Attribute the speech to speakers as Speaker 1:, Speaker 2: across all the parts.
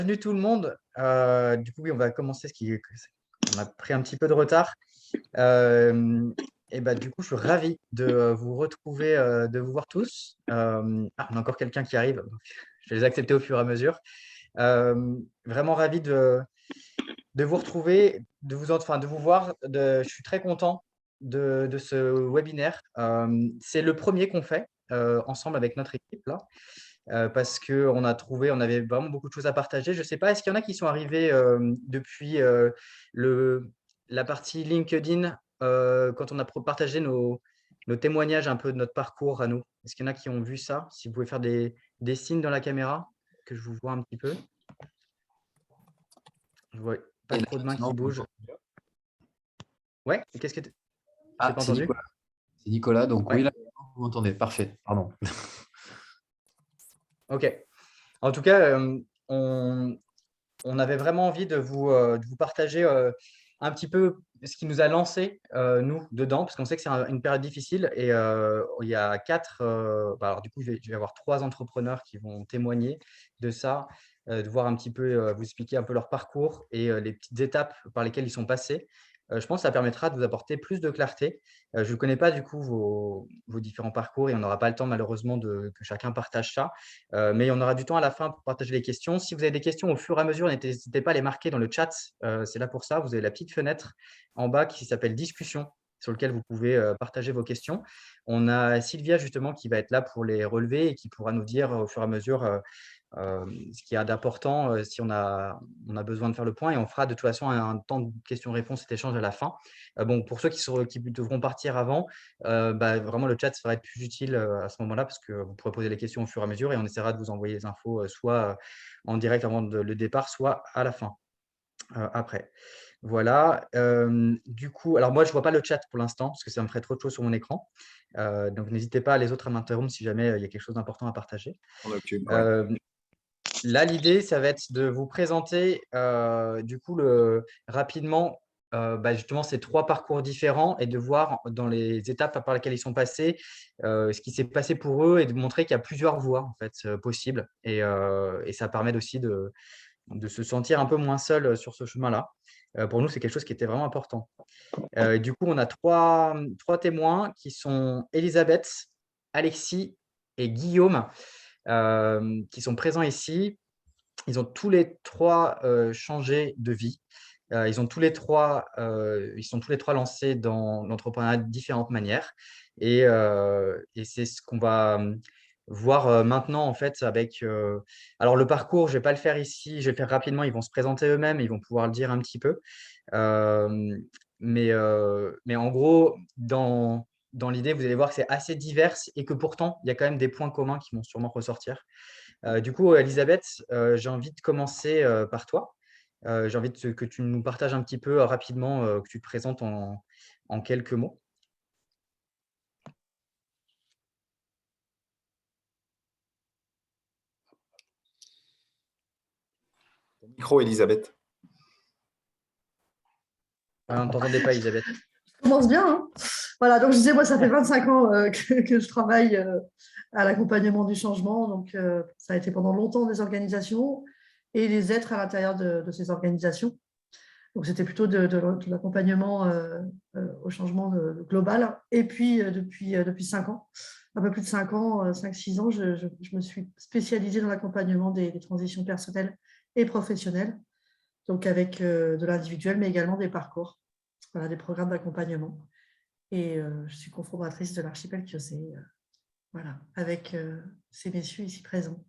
Speaker 1: Bienvenue tout le monde. Du coup, oui, on va commencer on a pris un petit peu de retard. Du coup, je suis ravi de vous retrouver, de vous voir tous. On a encore quelqu'un qui arrive. Donc je vais les accepter au fur et à mesure. Vraiment ravi de vous retrouver, de vous voir. Je suis très content de ce webinaire. C'est le premier qu'on fait ensemble avec notre équipe là. Parce qu'on on avait vraiment beaucoup de choses à partager. Je ne sais pas, est-ce qu'il y en a qui sont arrivés depuis la partie LinkedIn quand on a partagé nos témoignages un peu de notre parcours à nous? Est-ce qu'il y en a qui ont vu ça? Si vous pouvez faire des signes dans la caméra, que je vous vois un petit peu. Je vois pas
Speaker 2: Et là,
Speaker 1: trop de mains qui
Speaker 2: maintenant,
Speaker 1: bougent. Ouais, qu'est-ce que j'ai pas
Speaker 2: c'est
Speaker 1: entendu?
Speaker 2: Nicolas. C'est Nicolas, donc oui,
Speaker 1: Ouais,
Speaker 2: là, vous m'entendez. Parfait, pardon.
Speaker 1: ok. En tout cas, on avait vraiment envie de vous partager un petit peu ce qui nous a lancé, nous, dedans, parce qu'on sait que c'est une période difficile. Et il y a alors du coup, je vais avoir 3 entrepreneurs qui vont témoigner de ça, de voir un petit peu, vous expliquer un peu leur parcours et les petites étapes par lesquelles ils sont passés. Je pense que ça permettra de vous apporter plus de clarté. Je ne connais pas du coup vos différents parcours et on n'aura pas le temps malheureusement que chacun partage ça. Mais on aura du temps à la fin pour partager les questions. Si vous avez des questions au fur et à mesure, n'hésitez pas à les marquer dans le chat. C'est là pour ça. Vous avez la petite fenêtre en bas qui s'appelle discussion, sur lequel vous pouvez partager vos questions. On a Sylvia justement qui va être là pour les relever et qui pourra nous dire au fur et à mesure ce qu'il y a d'important si on a besoin de faire le point. Et on fera de toute façon un temps de questions-réponses et d'échanges à la fin. Bon, pour ceux qui devront partir avant, vraiment le chat sera plus utile à ce moment-là parce que vous pourrez poser les questions au fur et à mesure et on essaiera de vous envoyer les infos soit en direct avant le départ, soit à la fin, après. Voilà. Du coup, alors moi, je ne vois pas le chat pour l'instant parce que ça me ferait trop de choses sur mon écran. Donc, n'hésitez pas les autres à m'interrompre si jamais il y a quelque chose d'important à partager. Là, l'idée, ça va être de vous présenter du coup rapidement justement ces 3 parcours différents et de voir dans les étapes par lesquelles ils sont passés ce qui s'est passé pour eux et de montrer qu'il y a plusieurs voies en fait possibles et ça permet aussi de se sentir un peu moins seul sur ce chemin-là. Pour nous, c'est quelque chose qui était vraiment important. Du coup, on a trois témoins qui sont Elisabeth, Alexis et Guillaume qui sont présents ici. Ils ont tous les 3 changé de vie. Ils sont tous les 3 lancés dans l'entrepreneuriat de différentes manières. Et c'est ce qu'on va voir maintenant en fait avec. Alors le parcours, je ne vais pas le faire ici, je vais le faire rapidement. Ils vont se présenter eux-mêmes, ils vont pouvoir le dire un petit peu. Mais en gros, dans l'idée, vous allez voir que c'est assez divers et que pourtant, il y a quand même des points communs qui vont sûrement ressortir. Du coup, Elisabeth, j'ai envie de commencer par toi. J'ai envie que tu nous partages un petit peu rapidement, que tu te présentes en quelques mots.
Speaker 3: Micro, Elisabeth.
Speaker 1: On ne t'entendait pas, Elisabeth.
Speaker 4: Ça commence bien. Hein, voilà, donc je disais, moi, ça fait 25 ans que je travaille à l'accompagnement du changement. Donc, ça a été pendant longtemps des organisations et les êtres à l'intérieur de ces organisations. Donc, c'était plutôt de l'accompagnement au changement global. Et puis, depuis 5 ans, un peu plus de 5 ans, 5-6 ans, je me suis spécialisée dans l'accompagnement des transitions personnelles et professionnelles, donc avec de l'individuel, mais également des parcours, voilà, des programmes d'accompagnement. Et je suis cofondatrice de l'Archipel Kiosé, voilà, avec ces messieurs ici présents.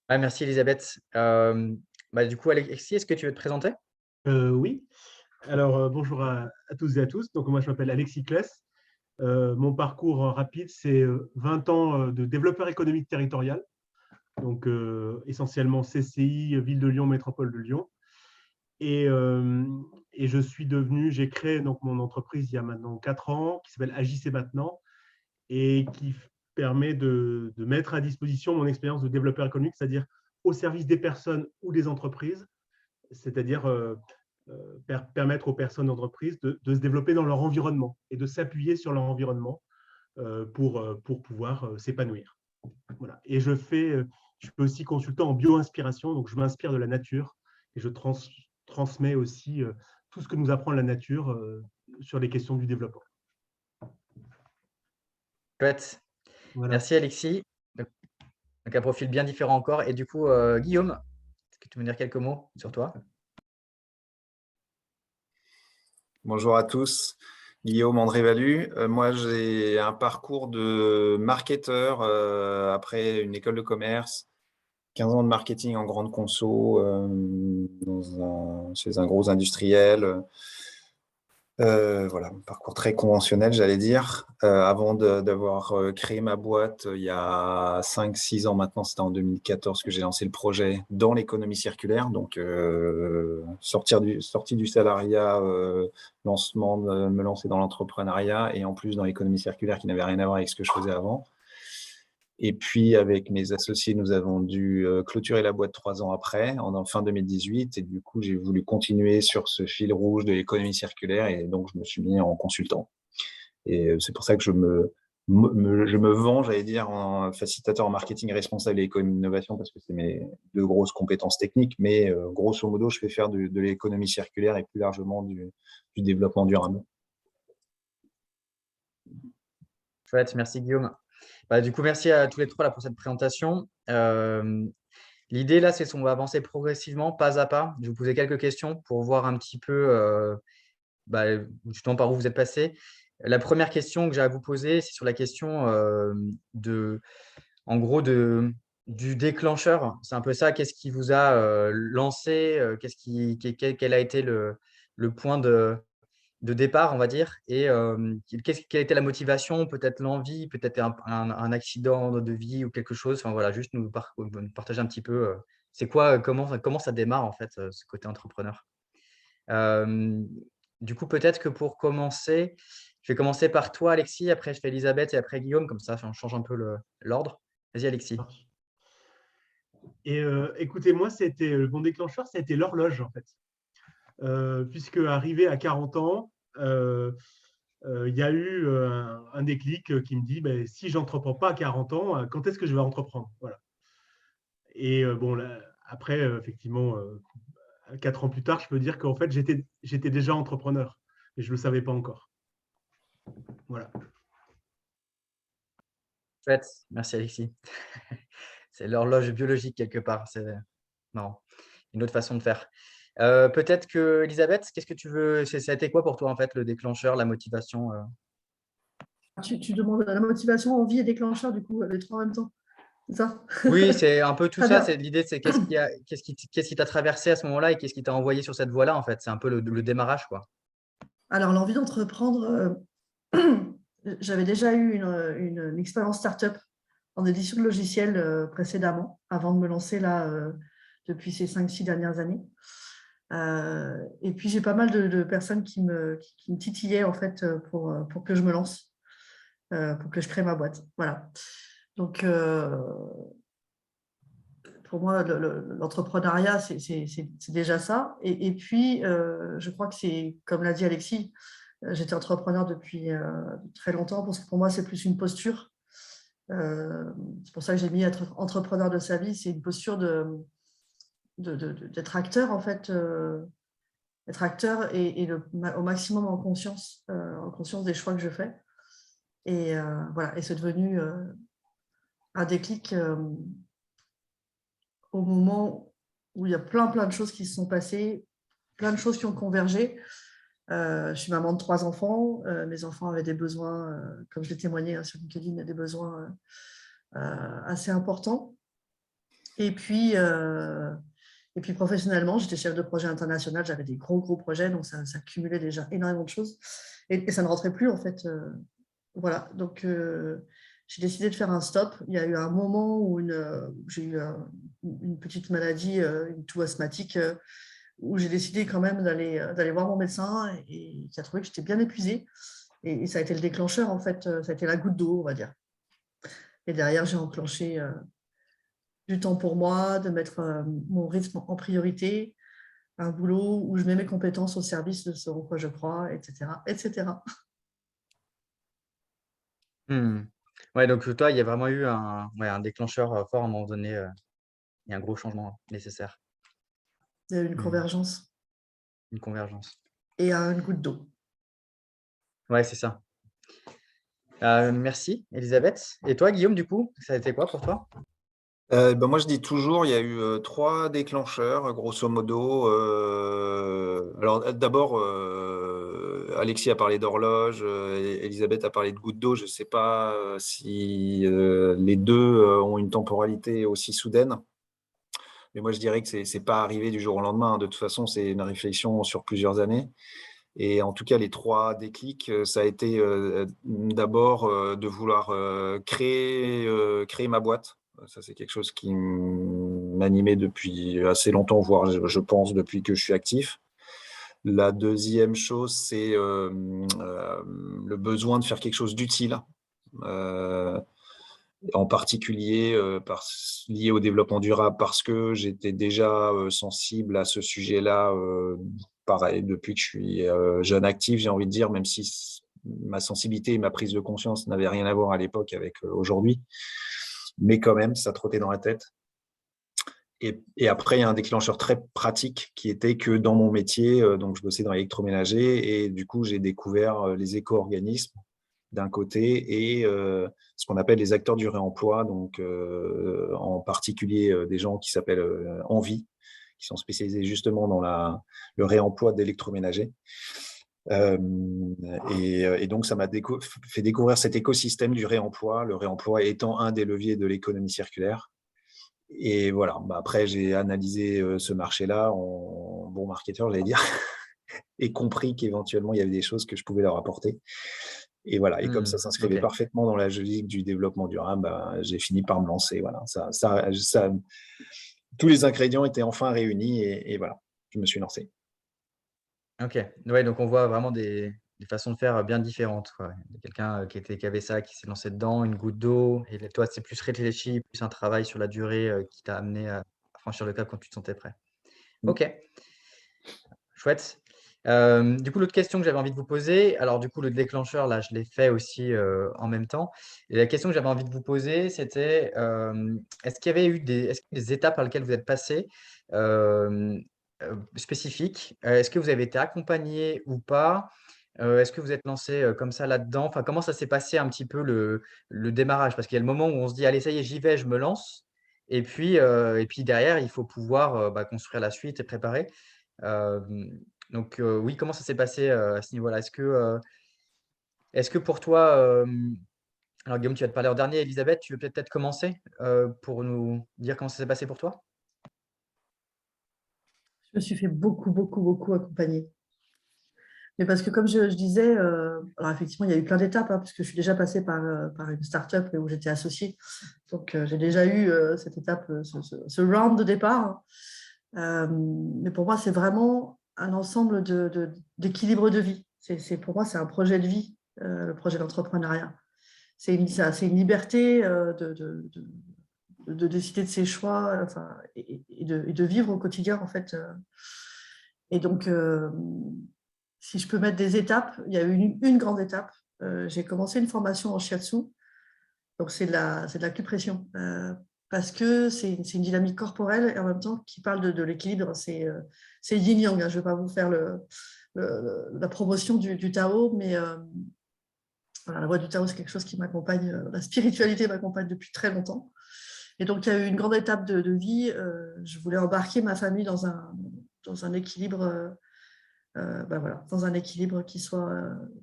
Speaker 1: Merci, Elisabeth. Du coup, Alexis, est-ce que tu veux te présenter?
Speaker 5: Oui. Alors, bonjour à tous et à tous. Donc, moi, je m'appelle Alexis Kless. Mon parcours rapide, c'est 20 ans de développeur économique territorial. Donc, essentiellement CCI, Ville de Lyon, Métropole de Lyon. Et j'ai créé donc mon entreprise il y a maintenant 4 ans, qui s'appelle Agissez maintenant, et qui permet de mettre à disposition mon expérience de développeur économique, c'est-à-dire au service des personnes ou des entreprises, c'est-à-dire permettre aux personnes d'entreprise de se développer dans leur environnement et de s'appuyer sur leur environnement pour pouvoir s'épanouir. Voilà. Et je fais Je suis aussi consultant en bio-inspiration, donc je m'inspire de la nature et je transmets aussi tout ce que nous apprend la nature sur les questions du développement.
Speaker 1: Chouette.
Speaker 5: Voilà.
Speaker 1: Merci Alexis. Donc un profil bien différent encore. Et du coup, Guillaume, est-ce que tu veux dire quelques mots sur toi?
Speaker 3: Bonjour à tous. Guillaume André Valu. Moi, j'ai un parcours de marketeur après une école de commerce, 15 ans de marketing en grande conso chez un gros industriel. Voilà, un parcours très conventionnel, j'allais dire. Avant d'avoir créé ma boîte il y a 5-6 ans maintenant, c'était en 2014 que j'ai lancé le projet dans l'économie circulaire. Donc, sortie du salariat, me lancer dans l'entrepreneuriat et en plus dans l'économie circulaire qui n'avait rien à voir avec ce que je faisais avant. Et puis, avec mes associés, nous avons dû clôturer la boîte 3 ans après, en fin 2018. Et du coup, j'ai voulu continuer sur ce fil rouge de l'économie circulaire. Et donc, je me suis mis en consultant. Et c'est pour ça que je me vends, j'allais dire, en facilitateur en marketing responsable et économie d'innovation, parce que c'est mes 2 grosses compétences techniques. Mais grosso modo, je fais faire de l'économie circulaire et plus largement du développement durable.
Speaker 1: Chouette, merci Guillaume. Du coup, merci à tous les trois là, pour cette présentation. L'idée là, c'est qu'on va avancer progressivement, pas à pas. Je vais vous poser quelques questions pour voir un petit peu justement par où vous êtes passé. La première question que j'ai à vous poser, c'est sur la question en gros, du déclencheur. C'est un peu ça. Qu'est-ce qui vous a lancé? Quel a été le point de départ, on va dire, et quelle était la motivation, peut-être l'envie, peut-être un accident de vie ou quelque chose. Enfin voilà, juste nous partager un petit peu. C'est quoi, comment ça démarre en fait, ce côté entrepreneur. Du coup, peut-être que pour commencer, je vais commencer par toi, Alexis. Après, je fais Elisabeth et après Guillaume. Comme ça, on change un peu l'ordre. Vas-y, Alexis.
Speaker 5: Et écoutez, moi, mon déclencheur, c'était l'horloge, en fait. Puisque arrivé à 40 ans, il y a eu un déclic qui me dit si je n'entreprends pas à 40 ans, quand est-ce que je vais entreprendre? Voilà. Et bon, là, après, effectivement, 4 ans plus tard, je peux dire qu'en fait, j'étais déjà entrepreneur, mais je ne le savais pas encore. Voilà.
Speaker 1: Chouette, merci Alexis. C'est l'horloge biologique quelque part. C'est marrant. Une autre façon de faire. Peut-être que Elisabeth, qu'est-ce que tu veux? Ça a été quoi pour toi en fait le déclencheur, la motivation?
Speaker 4: Tu demandes la motivation, envie et déclencheur, du coup, les trois en même temps. C'est ça?
Speaker 1: Oui, c'est un peu tout
Speaker 4: Très
Speaker 1: ça.
Speaker 4: bien.
Speaker 1: L'idée, c'est qu'est-ce qui t'a traversé à ce moment-là et qu'est-ce qui t'a envoyé sur cette voie-là en fait. C'est un peu le démarrage, quoi.
Speaker 4: Alors, l'envie d'entreprendre, j'avais déjà eu une expérience start-up en édition de logiciels précédemment, avant de me lancer là depuis ces 5-6 dernières années. Et puis, j'ai pas mal de personnes qui me titillaient en fait pour que je me lance, pour que je crée ma boîte. Voilà. Donc, pour moi, l'entrepreneuriat, c'est déjà ça. Et puis, je crois que c'est, comme l'a dit Alexis, j'étais entrepreneur depuis très longtemps parce que pour moi, c'est plus une posture. C'est pour ça que j'ai mis être entrepreneur de sa vie. C'est une posture d'être acteur, en fait, être acteur et au maximum en conscience des choix que je fais. Et voilà, et c'est devenu un déclic au moment où il y a plein de choses qui se sont passées, plein de choses qui ont convergé. Je suis maman de 3 enfants. Mes enfants avaient des besoins, comme je l'ai témoigné sur LinkedIn, des besoins assez importants. Et puis professionnellement, j'étais chef de projet international. J'avais des gros projets, donc ça cumulait déjà énormément de choses. Et ça ne rentrait plus, en fait. Voilà, donc j'ai décidé de faire un stop. Il y a eu un moment où j'ai eu une petite maladie, une toux asthmatique, où j'ai décidé quand même d'aller voir mon médecin et qui a trouvé que j'étais bien épuisée. Et ça a été le déclencheur, en fait. Ça a été la goutte d'eau, on va dire. Et derrière, j'ai enclenché du temps pour moi, de mettre mon rythme en priorité, un boulot où je mets mes compétences au service de ce en quoi je crois, etc., etc.
Speaker 1: Ouais, donc toi, il y a vraiment eu un déclencheur fort à un moment donné. Il y a un gros changement nécessaire,
Speaker 4: Il y a eu une convergence
Speaker 1: une convergence.
Speaker 4: et une goutte d'eau.
Speaker 1: Ouais, c'est ça. Merci, Elisabeth. Et toi, Guillaume, du coup, ça a été quoi pour toi?
Speaker 3: Moi, je dis toujours, il y a eu 3 déclencheurs, grosso modo. Alors, d'abord, Alexis a parlé d'horloge, Elisabeth a parlé de goutte d'eau. Je ne sais pas si les deux ont une temporalité aussi soudaine. Mais moi, je dirais que ce n'est pas arrivé du jour au lendemain. De toute façon, c'est une réflexion sur plusieurs années. Et en tout cas, les 3 déclics, ça a été d'abord de vouloir créer ma boîte. Ça, c'est quelque chose qui m'animait depuis assez longtemps, voire je pense depuis que je suis actif. La deuxième chose, c'est le besoin de faire quelque chose d'utile, en particulier lié au développement durable, parce que j'étais déjà sensible à ce sujet-là, pareil, depuis que je suis jeune actif, j'ai envie de dire, même si ma sensibilité et ma prise de conscience n'avaient rien à voir à l'époque avec aujourd'hui. Mais quand même, ça trottait dans la tête. Et après, il y a un déclencheur très pratique qui était que dans mon métier, donc je bossais dans l'électroménager et du coup, j'ai découvert les éco-organismes d'un côté et ce qu'on appelle les acteurs du réemploi, donc en particulier des gens qui s'appellent Envie, qui sont spécialisés justement dans le réemploi d'électroménagers. Et donc, ça m'a fait découvrir cet écosystème du réemploi, le réemploi étant un des leviers de l'économie circulaire. Et voilà, après, j'ai analysé ce marché-là en bon marketeur, j'allais dire, et compris qu'éventuellement, il y avait des choses que je pouvais leur apporter. Et voilà, et comme ça s'inscrivait
Speaker 1: Ok.
Speaker 3: parfaitement dans la logique du développement durable, j'ai fini par me lancer. Voilà, tous les ingrédients étaient enfin réunis et voilà, je me suis lancé.
Speaker 1: Ok. Ouais, donc on voit vraiment des façons de faire bien différentes, quoi. Il y a quelqu'un qui avait ça, qui s'est lancé dedans, une goutte d'eau. Et toi, c'est plus réfléchi, plus un travail sur la durée qui t'a amené à franchir le cap quand tu te sentais prêt. Ok, chouette. Du coup, l'autre question que j'avais envie de vous poser, alors du coup, le déclencheur, là, je l'ai fait aussi en même temps. Et la question que j'avais envie de vous poser, c'était est-ce qu'il y avait eu des étapes par lesquelles vous êtes passé spécifiques? Est-ce que vous avez été accompagné ou pas? Est-ce que vous êtes lancé comme ça là-dedans? Enfin, comment ça s'est passé un petit peu le démarrage? Parce qu'il y a le moment où on se dit, allez, ça y est, j'y vais, je me lance. Et puis derrière, il faut pouvoir construire la suite et préparer. Donc oui, comment ça s'est passé, à ce niveau-là? Est-ce que pour toi, alors Guillaume, tu vas te parler en dernier. Elisabeth, tu veux peut-être commencer, pour nous dire comment ça s'est passé pour toi?
Speaker 4: Je me suis fait beaucoup, beaucoup, beaucoup accompagner. Mais parce que comme je disais, alors effectivement, il y a eu plein d'étapes, hein, parce que je suis déjà passée par une start-up où j'étais associée. Donc, j'ai déjà eu cette étape, ce round de départ. Mais pour moi, c'est vraiment un ensemble d'équilibre de vie. Pour moi, c'est un projet de vie, le projet d'entrepreneuriat. C'est une liberté de décider de ses choix, enfin, et de vivre au quotidien, en fait. Et donc, si je peux mettre des étapes, il y a eu une grande étape. J'ai commencé une formation en shiatsu, donc c'est de l'acupression, parce que c'est une dynamique corporelle et en même temps qui parle de l'équilibre. C'est yin-yang, hein. Je ne vais pas vous faire la promotion du Tao, mais voilà, la voie du Tao, c'est quelque chose qui m'accompagne, la spiritualité m'accompagne depuis très longtemps. Et donc, il y a eu une grande étape de vie. Je voulais embarquer ma famille dans un équilibre. Voilà, dans un équilibre qui soit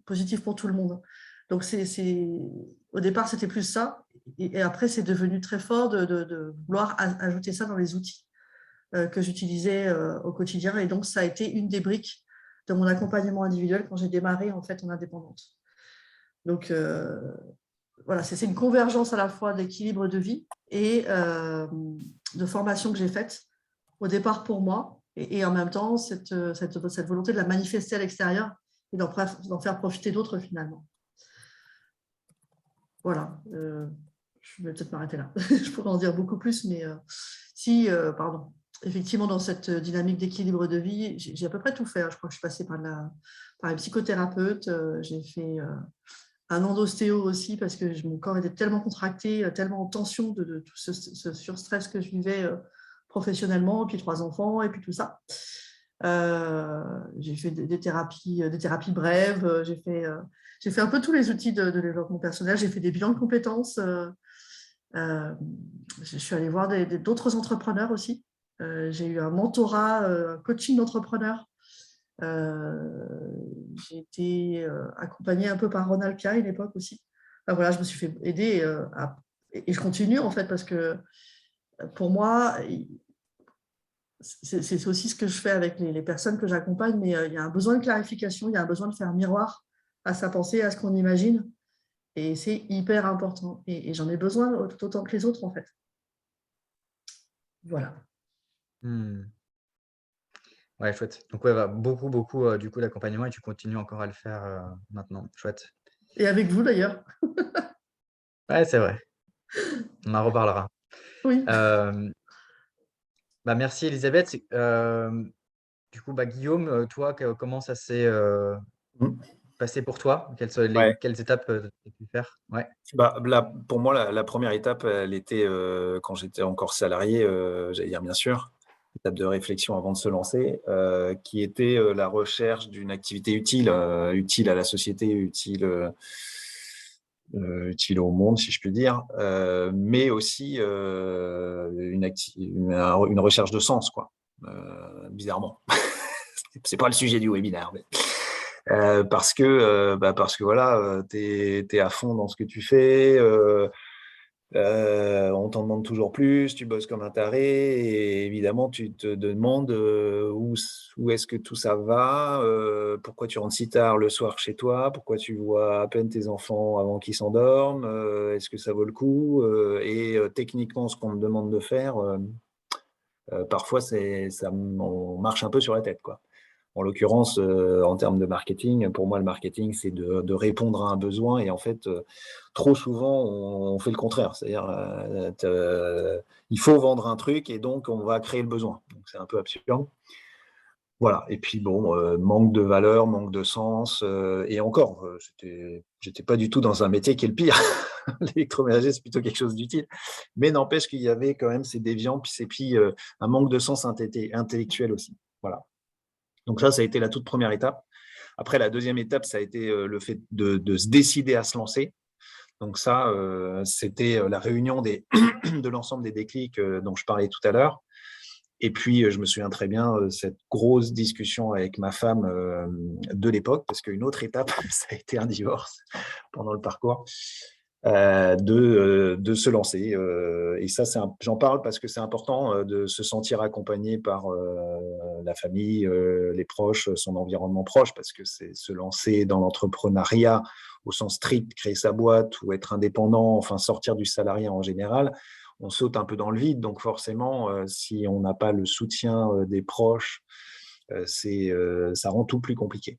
Speaker 4: positif pour tout le monde. Donc, au départ, c'était plus ça. Et après, c'est devenu très fort de vouloir ajouter ça dans les outils que j'utilisais au quotidien. Et donc, ça a été une des briques de mon accompagnement individuel quand j'ai démarré en fait en indépendante. Donc, voilà, c'est une convergence à la fois d'équilibre de vie et de formation que j'ai faite au départ pour moi, et en même temps cette volonté de la manifester à l'extérieur et d'en faire profiter d'autres finalement. Voilà, je vais peut-être m'arrêter là. Je pourrais en dire beaucoup plus, mais pardon. Effectivement, dans cette dynamique d'équilibre de vie, j'ai à peu près tout fait. Je crois que je suis passée par une psychothérapeute, j'ai fait un an d'ostéo aussi, parce que mon corps était tellement contracté, tellement en tension de tout ce surstress que je vivais professionnellement, et puis 3 enfants, et puis tout ça. J'ai fait des thérapies brèves, j'ai fait un peu tous les outils de développement personnel, j'ai fait des bilans de compétences, je suis allée voir d'autres entrepreneurs aussi. J'ai eu un mentorat, un coaching d'entrepreneurs. J'ai été accompagnée un peu par Ronald Pia à une époque aussi. Enfin, voilà, je me suis fait aider et je continue en fait parce que pour moi, c'est aussi ce que je fais avec les personnes que j'accompagne, mais il y a un besoin de clarification, il y a un besoin de faire un miroir à sa pensée, à ce qu'on imagine. Et c'est hyper important. Et j'en ai besoin tout autant que les autres, en fait. Voilà.
Speaker 1: Ouais, chouette. Donc, ouais, beaucoup, beaucoup du coup d'accompagnement et tu continues encore à le faire maintenant. Chouette.
Speaker 4: Et avec vous, d'ailleurs.
Speaker 1: Ouais, c'est vrai. On en reparlera.
Speaker 4: Oui.
Speaker 1: Merci Elisabeth. Du coup, Guillaume, toi, comment ça s'est passé pour toi?
Speaker 3: Ouais.
Speaker 1: Quelles étapes tu as pu faire? Ouais.
Speaker 3: Pour moi, la première étape, elle était quand j'étais encore salarié, j'allais dire bien sûr, étape de réflexion avant de se lancer, qui était la recherche d'une activité utile, utile à la société, utile au monde, si je puis dire, mais aussi une recherche de sens, quoi. Bizarrement. C'est pas le sujet du webinaire, mais parce que voilà, tu es à fond dans ce que tu fais, on t'en demande toujours plus, tu bosses comme un taré et évidemment, tu te demandes où est-ce que tout ça va, pourquoi tu rentres si tard le soir chez toi, pourquoi tu vois à peine tes enfants avant qu'ils s'endorment, est-ce que ça vaut le coup, et techniquement, ce qu'on me demande de faire, parfois, on marche un peu sur la tête, quoi. En l'occurrence, en termes de marketing, pour moi, le marketing, c'est de répondre à un besoin. Et en fait, trop souvent, on fait le contraire. C'est-à-dire, il faut vendre un truc et donc on va créer le besoin. Donc, c'est un peu absurde. Voilà. Et puis, bon, manque de valeur, manque de sens. Et encore, j'étais pas du tout dans un métier qui est le pire. L'électroménager, c'est plutôt quelque chose d'utile. Mais n'empêche qu'il y avait quand même ces déviants, puis un manque de sens intellectuel aussi. Voilà. Donc ça a été la toute première étape. Après, la deuxième étape, ça a été le fait de se décider à se lancer. Donc ça, c'était la réunion de l'ensemble des déclics dont je parlais tout à l'heure. Et puis, je me souviens très bien cette grosse discussion avec ma femme de l'époque, parce qu'une autre étape, ça a été un divorce pendant le parcours. De se lancer. Et ça, j'en parle parce que c'est important de se sentir accompagné par la famille, les proches, son environnement proche, parce que c'est se lancer dans l'entrepreneuriat au sens strict, créer sa boîte ou être indépendant, enfin sortir du salariat en général, on saute un peu dans le vide. Donc forcément, si on n'a pas le soutien des proches, ça rend tout plus compliqué.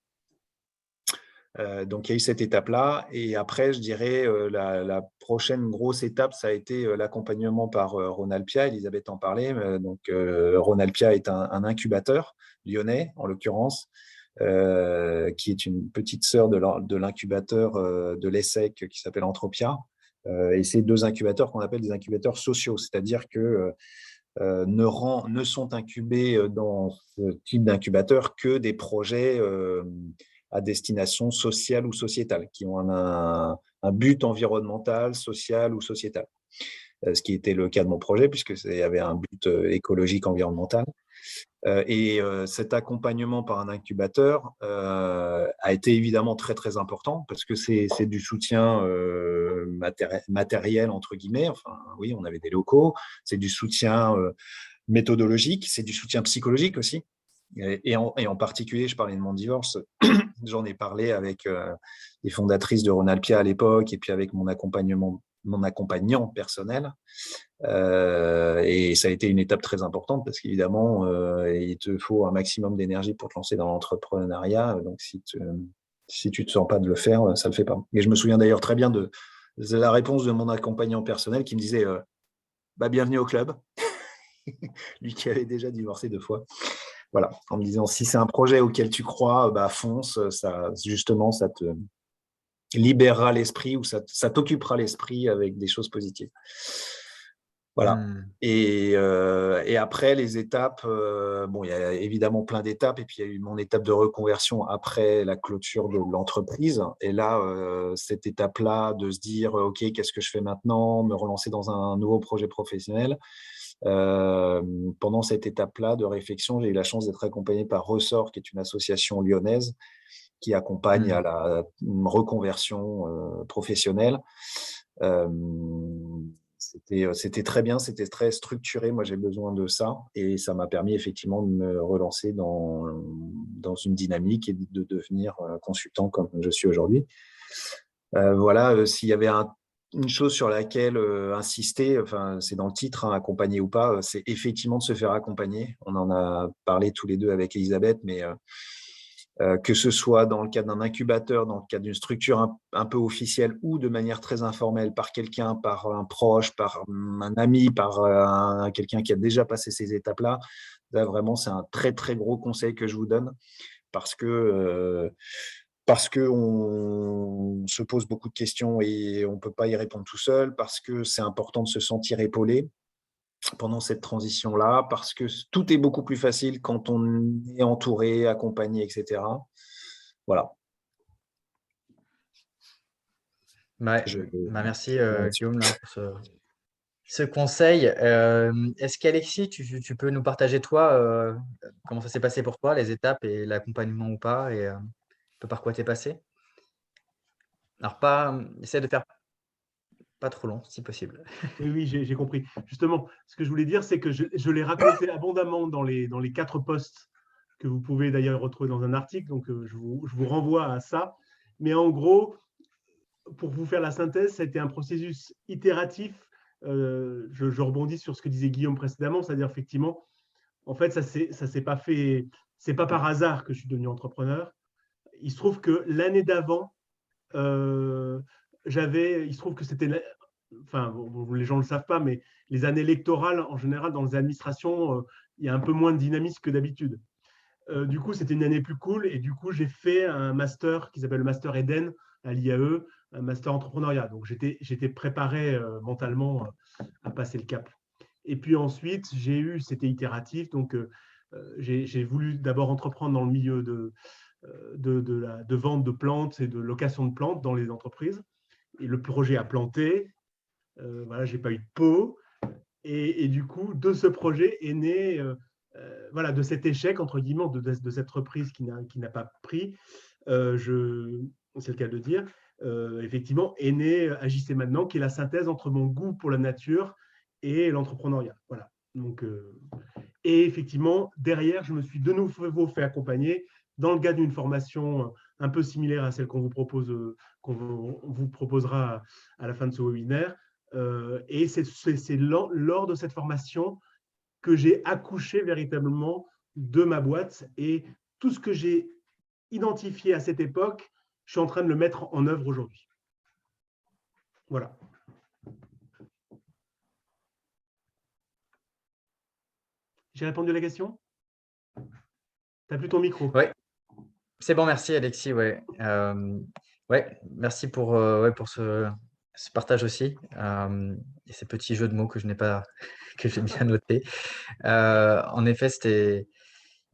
Speaker 3: Donc, il y a eu cette étape-là. Et après, je dirais, la prochaine grosse étape, ça a été l'accompagnement par Ronald Pia. Elisabeth en parlait. Donc, Ronald Pia est un incubateur lyonnais, en l'occurrence, qui est une petite sœur de l'incubateur de l'ESSEC qui s'appelle Entropia. Et c'est 2 incubateurs qu'on appelle des incubateurs sociaux, c'est-à-dire que ne sont incubés dans ce type d'incubateur que des projets à destination sociale ou sociétale, qui ont un but environnemental, social ou sociétal. Ce qui était le cas de mon projet, puisqu'il y avait un but écologique, environnemental. Et cet accompagnement par un incubateur a été évidemment très, très important, parce que c'est du soutien matériel, entre guillemets. Enfin, oui, on avait des locaux. C'est du soutien méthodologique, c'est du soutien psychologique aussi. Et en particulier, je parlais de mon divorce, j'en ai parlé avec les fondatrices de Ronald Pia à l'époque, et puis avec mon accompagnant personnel. Et ça a été une étape très importante, parce qu'évidemment, il te faut un maximum d'énergie pour te lancer dans l'entrepreneuriat. Donc, si tu te sens pas de le faire, ça le fait pas. Et je me souviens d'ailleurs très bien de la réponse de mon accompagnant personnel qui me disait bienvenue au club. Lui qui avait déjà divorcé 2 fois. Voilà, en me disant, si c'est un projet auquel tu crois, fonce, ça, justement, ça libérera l'esprit ou ça t'occupera l'esprit avec des choses positives. Voilà. Et après, les étapes, bon, il y a évidemment plein d'étapes. Et puis, il y a eu mon étape de reconversion après la clôture de l'entreprise. Et là, cette étape-là, de se dire, OK, qu'est-ce que je fais maintenant? Me relancer dans un nouveau projet professionnel. Pendant cette étape-là de réflexion, j'ai eu la chance d'être accompagné par Ressort, qui est une association lyonnaise qui accompagne à la reconversion professionnelle. C'était très bien, c'était très structuré. Moi, j'ai besoin de ça et ça m'a permis effectivement de me relancer dans une dynamique et de devenir consultant comme je suis aujourd'hui. Voilà, s'il y avait une chose sur laquelle insister, enfin, c'est dans le titre, hein, accompagner ou pas, c'est effectivement de se faire accompagner. On en a parlé tous les deux avec Elisabeth, mais que ce soit dans le cadre d'un incubateur, dans le cadre d'une structure un peu officielle ou de manière très informelle par quelqu'un, par un proche, par un ami, par quelqu'un qui a déjà passé ces étapes-là, là vraiment c'est un très très gros conseil que je vous donne parce que on se pose beaucoup de questions et on ne peut pas y répondre tout seul, parce que c'est important de se sentir épaulé pendant cette transition-là, parce que tout est beaucoup plus facile quand on est entouré, accompagné, etc. Voilà.
Speaker 1: Merci Guillaume là, pour ce conseil. Est-ce qu'Alexis, tu peux nous partager toi comment ça s'est passé pour toi, les étapes et l'accompagnement ou pas, et un peu par quoi tu es passé? Alors, essaie de faire pas trop long, si possible.
Speaker 5: Oui, j'ai compris. Justement, ce que je voulais dire, c'est que je l'ai raconté abondamment dans les 4 posts que vous pouvez d'ailleurs retrouver dans un article. Donc, je vous renvoie à ça. Mais en gros, pour vous faire la synthèse, ça a été un processus itératif. Je rebondis sur ce que disait Guillaume précédemment, c'est-à-dire effectivement, en fait, ça s'est pas fait. C'est pas par hasard que je suis devenu entrepreneur. Il se trouve que l'année d'avant, il se trouve que c'était, enfin, les gens ne le savent pas, mais les années électorales, en général, dans les administrations, il y a un peu moins de dynamisme que d'habitude. Du coup, c'était une année plus cool et du coup, j'ai fait un master qui s'appelle le Master Eden à l'IAE, un master entrepreneuriat. Donc, j'étais préparé mentalement à passer le cap. Et puis ensuite, c'était itératif, donc j'ai voulu d'abord entreprendre dans le milieu de vente de plantes et de location de plantes dans les entreprises. Et le projet a planté. Voilà, j'ai pas eu de pot. Et du coup, de ce projet est né, voilà, de cet échec, entre guillemets, de cette reprise qui n'a pas pris, c'est le cas de dire, effectivement, est né Agissez maintenant, qui est la synthèse entre mon goût pour la nature et l'entrepreneuriat. Voilà. Donc, et effectivement, derrière, je me suis de nouveau fait accompagner dans le cadre d'une formation un peu similaire à celle qu'on vous proposera à la fin de ce webinaire. Et c'est lors de cette formation que j'ai accouché véritablement de ma boîte, et tout ce que j'ai identifié à cette époque, je suis en train de le mettre en œuvre aujourd'hui. Voilà. J'ai répondu à la question? Tu n'as plus ton micro.
Speaker 1: Oui, c'est bon, merci Alexis. Ouais. Merci pour ce partage aussi et ces petits jeux de mots que je n'ai pas que j'ai bien notés. En effet,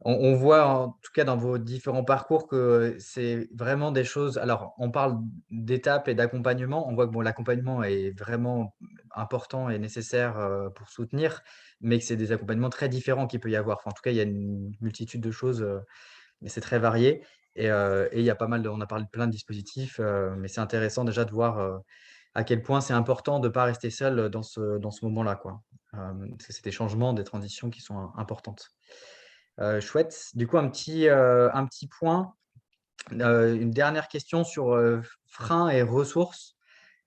Speaker 1: on voit en tout cas dans vos différents parcours que c'est vraiment des choses. Alors, on parle d'étapes et d'accompagnement. On voit que bon, l'accompagnement est vraiment important et nécessaire pour soutenir, mais que c'est des accompagnements très différents qu'il peut y avoir. Enfin, en tout cas, il y a une multitude de choses, mais c'est très varié. Et il y a pas mal on a parlé de plein de dispositifs, mais c'est intéressant déjà de voir à quel point c'est important de ne pas rester seul dans ce moment-là, quoi. Parce que c'est des changements, des transitions qui sont importantes. Chouette. Du coup, un petit point, une dernière question sur freins et ressources.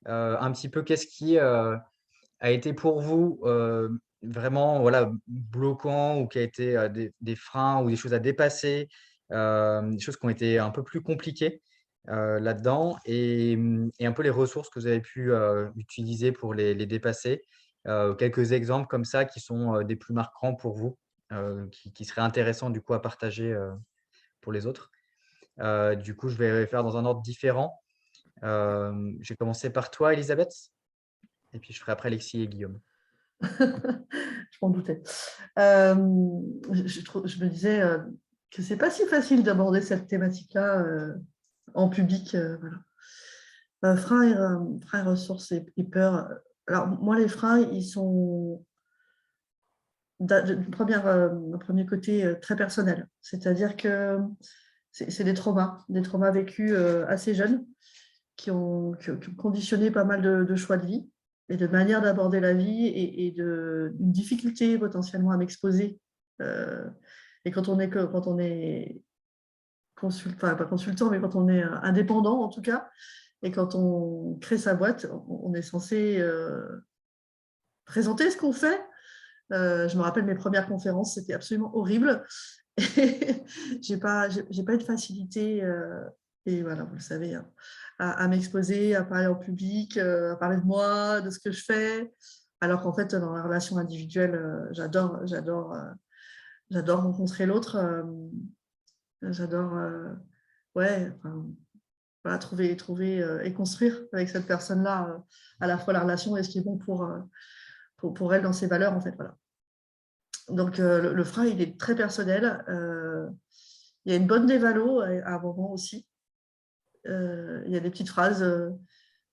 Speaker 1: Un petit peu, qu'est-ce qui a été pour vous vraiment voilà, bloquant, ou qui a été des freins ou des choses à dépasser, des choses qui ont été un peu plus compliquées là-dedans, et un peu les ressources que vous avez pu utiliser pour les dépasser. Quelques exemples comme ça qui sont des plus marquants pour vous, qui seraient intéressants du coup à partager pour les autres. Du coup, je vais faire dans un ordre différent. Je vais commencer par toi, Elisabeth, et puis je ferai après Alexis et Guillaume.
Speaker 4: Je m'en doutais. Je me disais que c'est pas si facile d'aborder cette thématique-là en public. Voilà. Freins et ressources et peur. Alors, moi, les freins, ils sont d'un premier côté très personnel. C'est-à-dire que c'est des traumas vécus assez jeunes qui ont conditionné pas mal de choix de vie et de manière d'aborder la vie et d'une difficulté potentiellement à m'exposer. Et quand on est enfin, pas consultant, mais quand on est indépendant en tout cas, et quand on crée sa boîte, on est censé présenter ce qu'on fait. Je me rappelle mes premières conférences, c'était absolument horrible. J'ai pas eu de facilité, et voilà, vous le savez, hein, à m'exposer, à parler en public, à parler de moi, de ce que je fais. Alors qu'en fait, dans la relation individuelle, j'adore rencontrer l'autre. J'adore ouais, enfin, voilà, trouver et construire avec cette personne-là à la fois la relation et ce qui est bon pour elle dans ses valeurs, en fait. Voilà. Donc, le frein, il est très personnel. Il y a une bonne dévalo à un moment aussi. Il y a des petites phrases.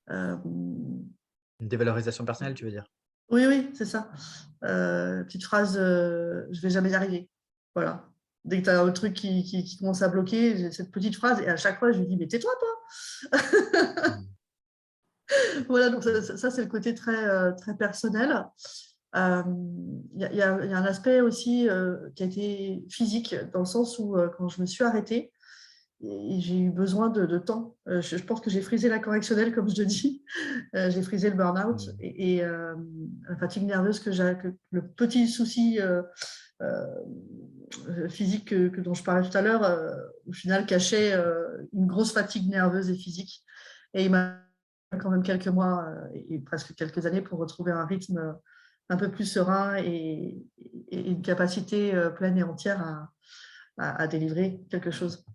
Speaker 1: Une dévalorisation personnelle, tu veux dire?
Speaker 4: Oui, c'est ça. Petite phrase, je ne vais jamais y arriver. Voilà. Dès que tu as un truc qui commence à bloquer, j'ai cette petite phrase et à chaque fois, je lui dis, mais tais-toi, toi. Voilà, donc ça c'est le côté très personnel. Il y a un aspect aussi qui a été physique, dans le sens où quand je me suis arrêtée, j'ai eu besoin de temps. Je pense que j'ai frisé la correctionnelle, comme je le dis. J'ai frisé le burn-out et la fatigue nerveuse que le petit souci physique dont je parlais tout à l'heure, au final, cachait une grosse fatigue nerveuse et physique. Et il m'a quand même quelques mois et presque quelques années pour retrouver un rythme un peu plus serein et une capacité pleine et entière à délivrer quelque chose.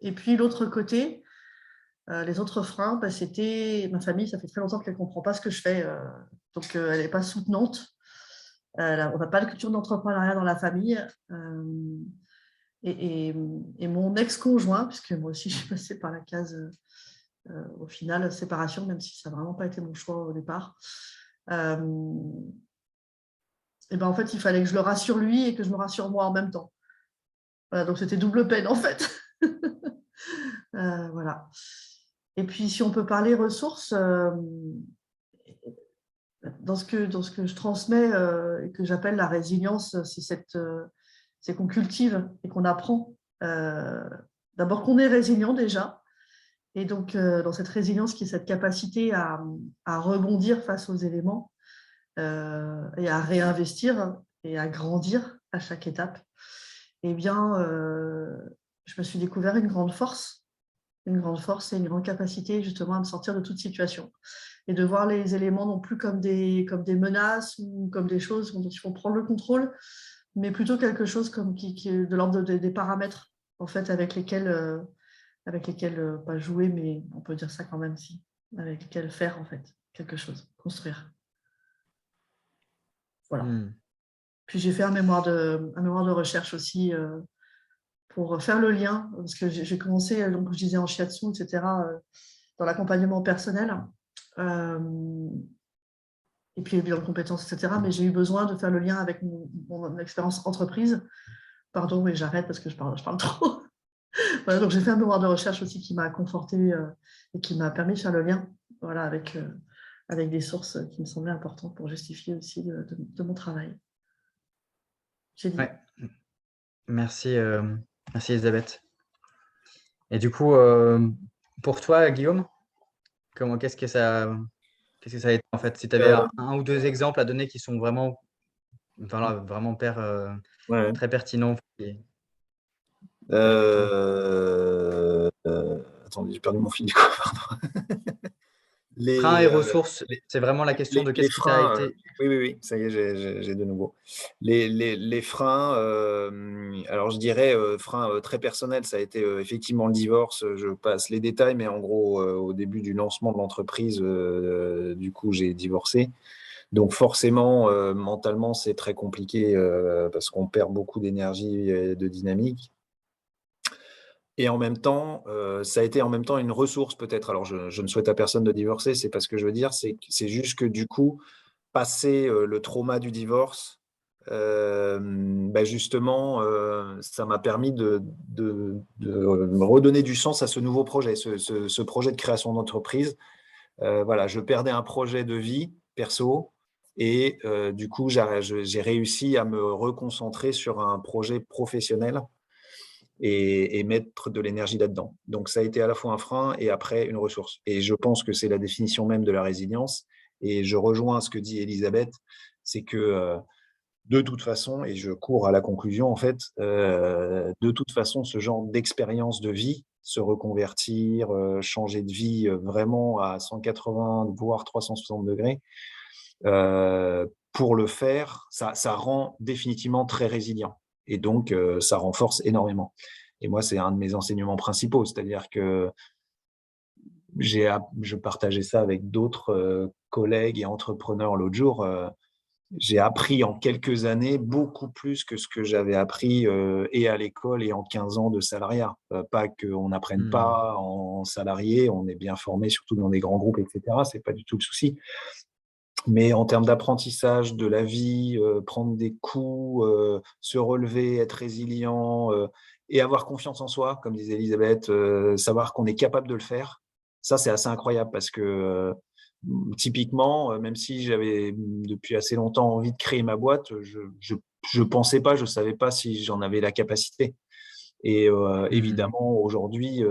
Speaker 4: Et puis l'autre côté, les autres freins, c'était ma famille. Ça fait très longtemps qu'elle ne comprend pas ce que je fais, donc elle n'est pas soutenante. On n'a pas de culture d'entrepreneuriat dans la famille. Et mon ex-conjoint, puisque moi aussi je suis passée par la case au final séparation, même si ça n'a vraiment pas été mon choix au départ. Et ben en fait, il fallait que je le rassure lui et que je me rassure moi en même temps. Voilà, donc c'était double peine en fait. Voilà. Et puis si on peut parler ressources, dans ce que je transmets et que j'appelle la résilience, c'est qu'on cultive et qu'on apprend. D'abord qu'on est résilient déjà. Et donc, dans cette résilience qui est cette capacité à rebondir face aux éléments et à réinvestir et à grandir à chaque étape, eh bien, je me suis découvert une grande force et une grande capacité justement à me sortir de toute situation et de voir les éléments non plus comme des menaces ou comme des choses dont il faut prendre le contrôle, mais plutôt quelque chose comme qui est de l'ordre des paramètres en fait avec lesquels pas jouer, mais on peut dire ça quand même, si, avec lesquels faire en fait quelque chose, construire. Voilà. Puis j'ai fait un mémoire de recherche aussi pour faire le lien, parce que j'ai commencé, donc je disais en shiatsu, etc., dans l'accompagnement personnel, et puis les bilans de compétences, etc., mais j'ai eu besoin de faire le lien avec mon expérience entreprise. Pardon, mais j'arrête parce que je parle trop. Voilà, donc j'ai fait un mémoire de recherche aussi qui m'a conforté et qui m'a permis de faire le lien, voilà, avec des sources qui me semblaient importantes pour justifier aussi de mon travail. J'ai dit.
Speaker 1: Ouais. Merci, merci Elisabeth. Et du coup, pour toi, Guillaume, qu'est-ce que ça a été en fait? Si tu avais un ou deux exemples à donner qui sont vraiment, voilà, vraiment très pertinents.
Speaker 3: Attendez, j'ai perdu mon fil du coup, pardon.
Speaker 1: Freins et
Speaker 3: Les,
Speaker 1: ressources, c'est vraiment la question de
Speaker 3: les
Speaker 1: qu'est-ce qui t'a
Speaker 3: freins,
Speaker 1: été…
Speaker 3: oui, oui, oui, ça y est, j'ai de nouveau. Les freins, alors je dirais, freins, très personnels, ça a été, effectivement le divorce. Je passe les détails, mais en gros, au début du lancement de l'entreprise, du coup, j'ai divorcé. Donc forcément, mentalement, c'est très compliqué, parce qu'on perd beaucoup d'énergie et de dynamique. Et en même temps, ça a été en même temps une ressource peut-être. Alors je ne souhaite à personne de divorcer, c'est pas ce que je veux dire, c'est juste que du coup, passer, le trauma du divorce, bah, justement, ça m'a permis de me redonner du sens à ce nouveau projet, ce projet de création d'entreprise. Voilà, je perdais un projet de vie perso et du coup, j'ai réussi à me reconcentrer sur un projet professionnel et mettre de l'énergie là-dedans. Donc ça a été à la fois un frein et après une ressource. Et je pense que c'est la définition même de la résilience. Et je rejoins ce que dit Elisabeth, c'est que de toute façon, et je cours à la conclusion en fait, de toute façon, ce genre d'expérience de vie, se reconvertir, changer de vie vraiment à 180 voire 360 degrés, pour le faire, ça rend définitivement très résilient. Et donc, ça renforce énormément. Et moi, c'est un de mes enseignements principaux, c'est-à-dire que je partageais ça avec d'autres collègues et entrepreneurs l'autre jour. J'ai appris en quelques années beaucoup plus que ce que j'avais appris et à l'école et en 15 ans de salariat. Pas qu'on n'apprenne pas en salarié, on est bien formé, surtout dans des grands groupes, etc. C'est pas du tout le souci. Mais en termes d'apprentissage de la vie, prendre des coups, se relever, être résilient et avoir confiance en soi, comme disait Elisabeth, savoir qu'on est capable de le faire, ça c'est assez incroyable parce que typiquement, même si j'avais depuis assez longtemps envie de créer ma boîte, je pensais pas, je savais pas si j'en avais la capacité. Et évidemment, aujourd'hui,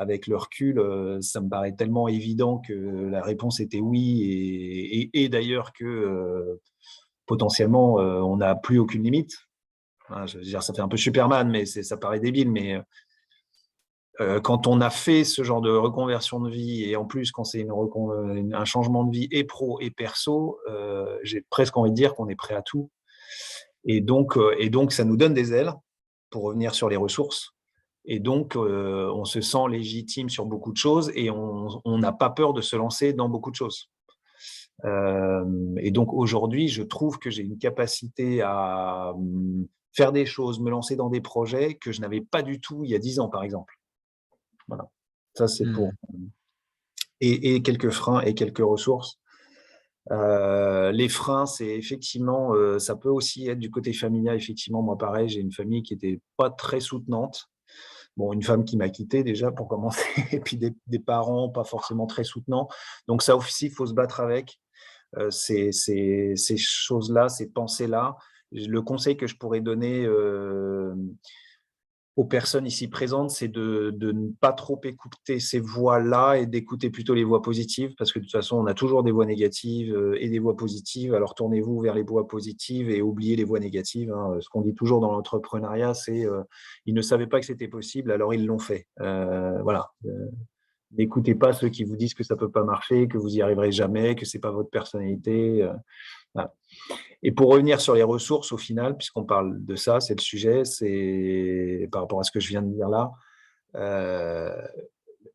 Speaker 3: avec le recul, ça me paraît tellement évident que la réponse était oui et d'ailleurs que potentiellement, on n'a plus aucune limite. Hein, je veux dire, ça fait un peu Superman, mais ça paraît débile, mais quand on a fait ce genre de reconversion de vie et en plus quand c'est un changement de vie et pro et perso, j'ai presque envie de dire qu'on est prêt à tout. Et donc ça nous donne des ailes pour revenir sur les ressources. Et donc, on se sent légitime sur beaucoup de choses et on n'a pas peur de se lancer dans beaucoup de choses. Et donc, aujourd'hui, je trouve que j'ai une capacité à faire des choses, me lancer dans des projets que je n'avais pas du tout il y a 10 ans, par exemple. Voilà. Ça, c'est pour… Et quelques freins et quelques ressources. Les freins, c'est effectivement, ça peut aussi être du côté familial. Effectivement, moi, pareil, j'ai une famille qui n'était pas très soutenante. Bon, une femme qui m'a quitté déjà pour commencer, et puis des parents pas forcément très soutenants. Donc ça aussi, il faut se battre avec ces choses-là, ces pensées-là. Le conseil que je pourrais donner aux personnes ici présentes, c'est de ne pas trop écouter ces voix-là et d'écouter plutôt les voix positives, parce que de toute façon, on a toujours des voix négatives et des voix positives. Alors tournez-vous vers les voix positives et oubliez les voix négatives. Hein. Ce qu'on dit toujours dans l'entrepreneuriat, c'est ils ne savaient pas que c'était possible, alors ils l'ont fait. Voilà. N'écoutez pas ceux qui vous disent que ça peut pas marcher, que vous y arriverez jamais, que c'est pas votre personnalité. Voilà. Et pour revenir sur les ressources, au final, puisqu'on parle de ça, c'est le sujet, c'est par rapport à ce que je viens de dire là.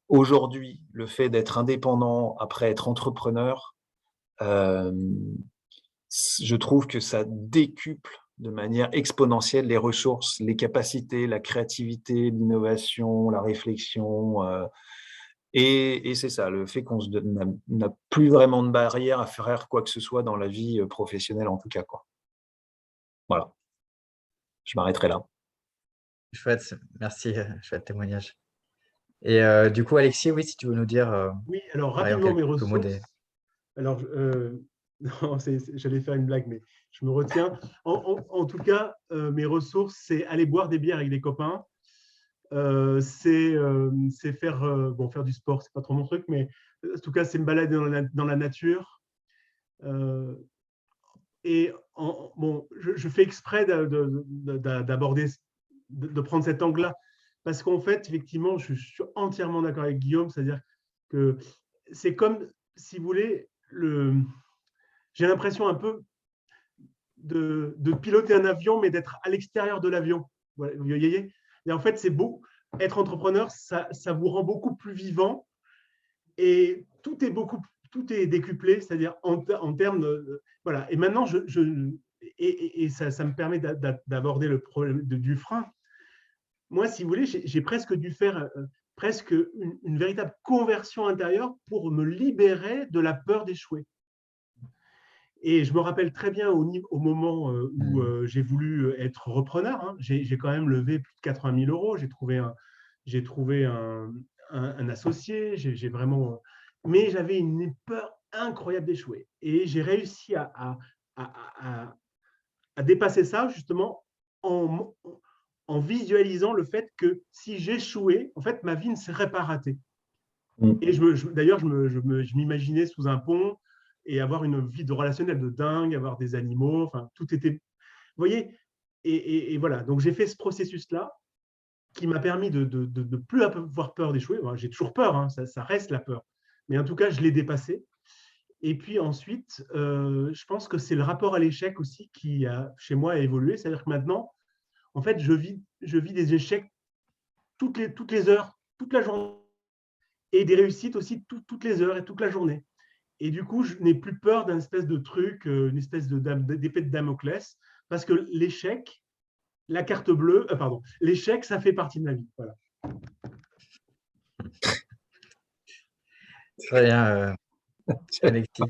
Speaker 3: Aujourd'hui, le fait d'être indépendant après être entrepreneur, je trouve que ça décuple de manière exponentielle les ressources, les capacités, la créativité, l'innovation, la réflexion. Et c'est ça, le fait qu'on n'a plus vraiment de barrière à faire quoi que ce soit dans la vie professionnelle, en tout cas, quoi. Voilà, je m'arrêterai là.
Speaker 1: Chouette, merci, chouette témoignage. Et du coup, Alexis, oui, si tu veux nous dire,
Speaker 5: Oui, alors
Speaker 1: pareil, en
Speaker 5: rapidement, mes
Speaker 1: quelques mots des…
Speaker 5: ressources. Alors, non, j'allais faire une blague, mais je me retiens. En tout cas, mes ressources, c'est aller boire des bières avec des copains. C'est faire du sport, c'est pas trop mon truc, mais en tout cas, c'est me balader dans la nature. Je fais exprès d'aborder, de prendre cet angle-là, parce qu'en fait, effectivement, je suis entièrement d'accord avec Guillaume, c'est-à-dire que c'est comme si vous voulez, j'ai l'impression un peu de piloter un avion, mais d'être à l'extérieur de l'avion. Vous voyez? Et en fait, c'est beau. Être entrepreneur, ça vous rend beaucoup plus vivant et tout est décuplé, c'est-à-dire en termes voilà. Et maintenant, ça me permet d'aborder le problème du frein. Moi, si vous voulez, j'ai presque dû faire presque une véritable conversion intérieure pour me libérer de la peur d'échouer. Et je me rappelle très bien au moment où j'ai voulu être repreneur, hein, j'ai quand même levé plus de 80 000 €. J'ai trouvé un associé, j'ai vraiment. Mais j'avais une peur incroyable d'échouer. Et j'ai réussi à dépasser ça justement en visualisant le fait que si j'échouais, en fait, ma vie ne serait pas ratée. Et d'ailleurs, je m'imaginais sous un pont et avoir une vie de relationnel de dingue, avoir des animaux, enfin, tout était… Vous voyez, et voilà, donc j'ai fait ce processus-là qui m'a permis de ne plus avoir peur d'échouer. Bon, j'ai toujours peur, hein, ça reste la peur. Mais en tout cas, je l'ai dépassé. Et puis ensuite, je pense que c'est le rapport à l'échec aussi qui, chez moi, a évolué. C'est-à-dire que maintenant, en fait, je vis des échecs toutes les heures, toute la journée, et des réussites aussi toutes les heures et toute la journée. Et du coup, je n'ai plus peur d'un espèce de truc, une espèce d'épée de Damoclès, parce que l'échec, la carte bleue, l'échec, ça fait partie de ma vie. Voilà.
Speaker 1: Très bien, Alexis.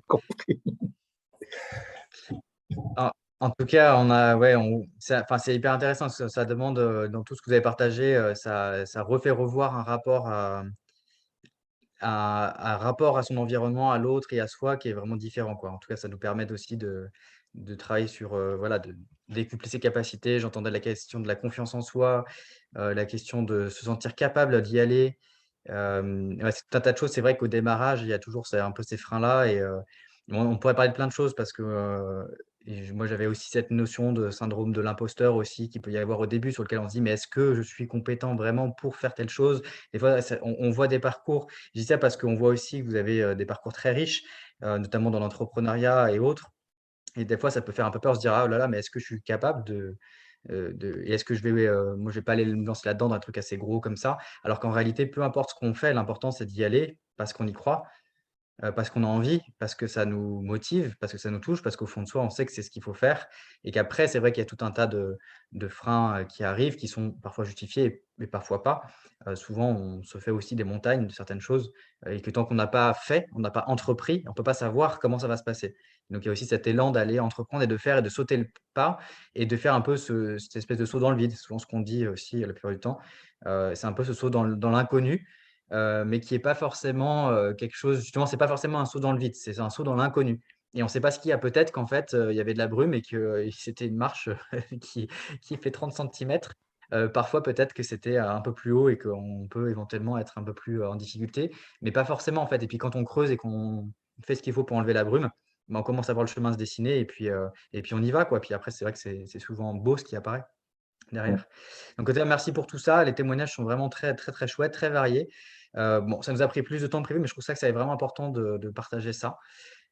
Speaker 1: En tout cas, c'est hyper intéressant. Ça demande, dans tout ce que vous avez partagé, ça refait revoir un rapport un rapport à son environnement, à l'autre et à soi qui est vraiment différent, quoi. En tout cas, ça nous permet aussi de travailler sur, voilà, de décupler ses capacités. J'entendais la question de la confiance en soi, la question de se sentir capable d'y aller. Ouais, c'est tout un tas de choses. C'est vrai qu'au démarrage, il y a toujours un peu ces freins-là et on pourrait parler de plein de choses parce que, moi, j'avais aussi cette notion de syndrome de l'imposteur aussi qu'il peut y avoir au début sur lequel on se dit: «Mais est-ce que je suis compétent vraiment pour faire telle chose?» Des fois, on voit des parcours. Je dis ça parce qu'on voit aussi que vous avez, des parcours très riches, notamment dans l'entrepreneuriat et autres. Et des fois, ça peut faire un peu peur, se dire: «Ah oh là là, mais est-ce que je suis capable et est-ce que je vais, moi, je vais pas aller me lancer là-dedans dans un truc assez gros comme ça?» Alors qu'en réalité, peu importe ce qu'on fait, l'important, c'est d'y aller parce qu'on y croit, parce qu'on a envie, parce que ça nous motive, parce que ça nous touche, parce qu'au fond de soi, on sait que c'est ce qu'il faut faire et qu'après, c'est vrai qu'il y a tout un tas de freins, qui arrivent, qui sont parfois justifiés, mais parfois pas. Souvent, on se fait aussi des montagnes de certaines choses, et que tant qu'on n'a pas fait, on n'a pas entrepris, on peut pas savoir comment ça va se passer. Donc il y a aussi cet élan d'aller entreprendre et de faire et de sauter le pas et de faire un peu cette espèce de saut dans le vide. C'est souvent ce qu'on dit aussi la plupart du temps. C'est un peu ce saut dans l'inconnu, mais qui est pas forcément, quelque chose justement, c'est pas forcément un saut dans le vide, c'est un saut dans l'inconnu et on ne sait pas ce qu'il y a. Peut-être qu'en fait, il y avait de la brume et que, c'était une marche, qui fait 30 centimètres. Parfois peut-être que c'était un peu plus haut et qu'on peut éventuellement être un peu plus, en difficulté, mais pas forcément en fait et puis quand on creuse et qu'on fait ce qu'il faut pour enlever la brume, bah, on commence à voir le chemin se dessiner et puis on y va quoi. Puis après c'est vrai que c'est souvent beau ce qui apparaît derrière. Donc déjà merci pour tout ça. Les témoignages sont vraiment très, très, très chouettes, très variés. Bon, ça nous a pris plus de temps que prévu, mais je trouve ça que c'est vraiment important de partager ça.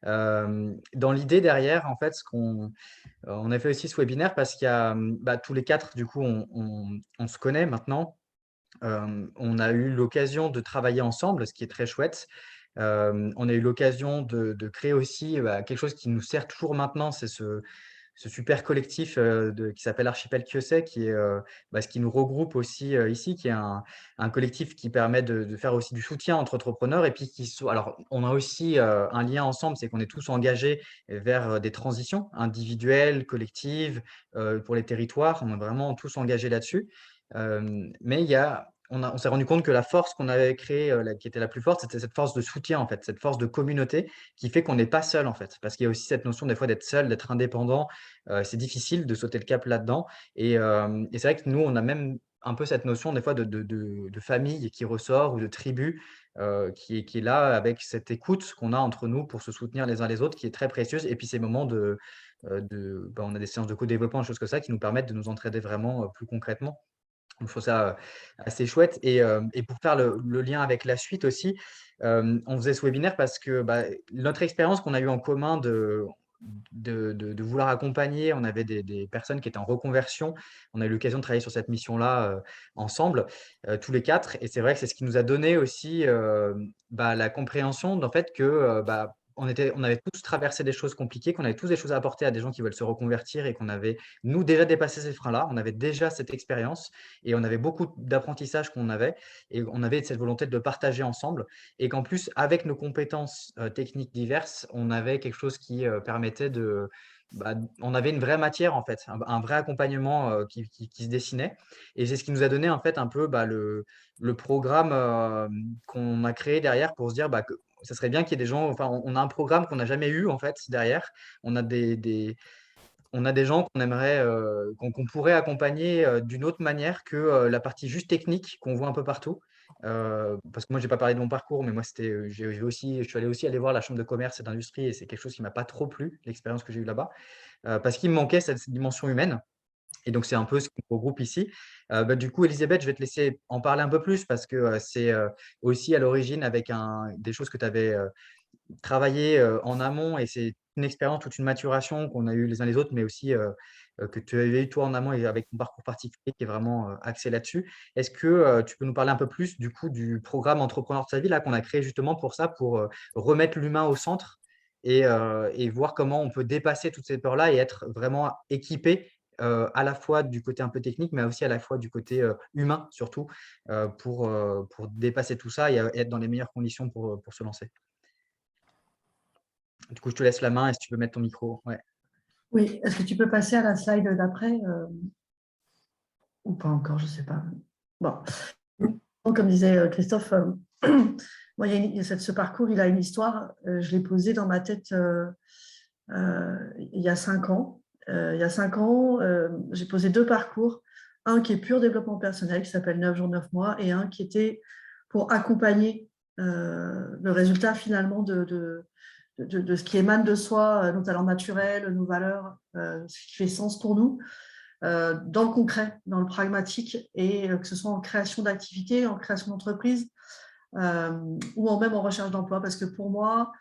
Speaker 1: Dans l'idée derrière, en fait, on a fait aussi ce webinaire parce qu'il y a, tous les 4 du coup, on se connaît maintenant. On a eu l'occasion de travailler ensemble, ce qui est très chouette. On a eu l'occasion de créer aussi, quelque chose qui nous sert toujours maintenant, c'est ce super collectif, qui s'appelle Archipel Kiosé, qui est, ce qui nous regroupe aussi, ici, qui est un collectif qui permet de faire aussi du soutien entre entrepreneurs et puis alors on a aussi, un lien ensemble, c'est qu'on est tous engagés vers, des transitions individuelles, collectives, pour les territoires. On est vraiment tous engagés là-dessus. Mais on s'est rendu compte que la force qu'on avait créée, qui était la plus forte, c'était cette force de soutien, en fait, cette force de communauté qui fait qu'on n'est pas seul, en fait. Parce qu'il y a aussi cette notion des fois d'être seul, d'être indépendant. C'est difficile de sauter le cap là-dedans et c'est vrai que nous, on a même un peu cette notion des fois de famille qui ressort ou de tribu, qui est là avec cette écoute qu'on a entre nous pour se soutenir les uns les autres qui est très précieuse et puis ces moments on a des séances de co-développement, des choses comme ça qui nous permettent de nous entraider vraiment, plus concrètement. Donc, je trouve ça assez chouette. Et pour faire le lien avec la suite aussi, on faisait ce webinaire parce que notre expérience qu'on a eue en commun de vouloir accompagner, on avait des personnes qui étaient en reconversion. On a eu l'occasion de travailler sur cette mission-là ensemble, tous les quatre. Et c'est vrai que c'est ce qui nous a donné aussi la compréhension d'en fait que on avait tous traversé des choses compliquées, qu'on avait tous des choses à apporter à des gens qui veulent se reconvertir et qu'on avait, nous, déjà dépassé ces freins-là. On avait déjà cette expérience et on avait beaucoup d'apprentissage qu'on avait et on avait cette volonté de le partager ensemble. Et qu'en plus, avec nos compétences techniques diverses, on avait quelque chose qui permettait on avait une vraie matière, en fait, un vrai accompagnement qui se dessinait. Et c'est ce qui nous a donné, en fait, un peu le programme qu'on a créé derrière pour se dire que ça serait bien qu'il y ait des gens, enfin, on a un programme qu'on n'a jamais eu, en fait, derrière. On a on a des gens qu'on aimerait, qu'on pourrait accompagner d'une autre manière que la partie juste technique qu'on voit un peu partout. Parce que moi, je n'ai pas parlé de mon parcours, mais moi, je suis allé aussi aller voir la chambre de commerce et d'industrie et c'est quelque chose qui ne m'a pas trop plu, l'expérience que j'ai eue là-bas, parce qu'il me manquait cette dimension humaine. Et donc, c'est un peu ce qu'on regroupe ici. Du coup, Elisabeth, je vais te laisser en parler un peu plus parce que c'est aussi à l'origine avec des choses que tu avais travaillé en amont et c'est une expérience, toute une maturation qu'on a eu les uns les autres, mais aussi que tu avais eu toi en amont et avec ton parcours particulier qui est vraiment axé là-dessus. Est-ce que tu peux nous parler un peu plus du coup du programme Entrepreneur de sa vie là qu'on a créé justement pour ça, pour remettre l'humain au centre et voir comment on peut dépasser toutes ces peurs-là et être vraiment équipé à la fois du côté un peu technique, mais aussi à la fois du côté humain surtout pour dépasser tout ça et être dans les meilleures conditions pour se lancer. Du coup, je te laisse la main et si tu peux mettre ton micro. Ouais.
Speaker 4: Oui, est-ce que tu peux passer à la slide d'après ou pas encore, je ne sais pas. Bon, comme disait Christophe, moi, ce parcours, il a une histoire. Je l'ai posé dans ma tête il y a 5 ans. Il y a 5 ans, j'ai posé 2 parcours. Un qui est pur développement personnel, qui s'appelle 9 jours, 9 mois, et un qui était pour accompagner le résultat finalement de ce qui émane de soi, nos talents naturels, nos valeurs, ce qui fait sens pour nous, dans le concret, dans le pragmatique, et que ce soit en création d'activités, en création d'entreprise, ou même en recherche d'emploi, parce que pour moi,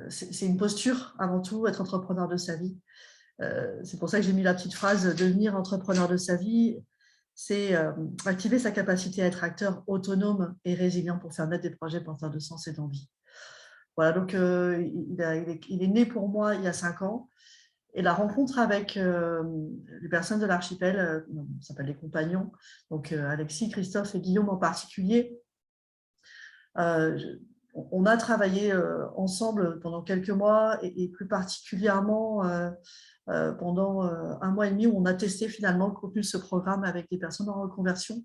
Speaker 4: c'est une posture avant tout, être entrepreneur de sa vie. C'est pour ça que j'ai mis la petite phrase « devenir entrepreneur de sa vie », c'est activer sa capacité à être acteur autonome et résilient pour faire naître des projets porteurs de sens et d'envie. Voilà, donc il est né pour moi il y a 5 ans. Et la rencontre avec les personnes de l'archipel, ça s'appelle les compagnons, donc Alexis, Christophe et Guillaume en particulier, on a travaillé ensemble pendant quelques mois et plus particulièrement pendant 1 mois et demi où on a testé finalement le contenu de ce programme avec des personnes en reconversion.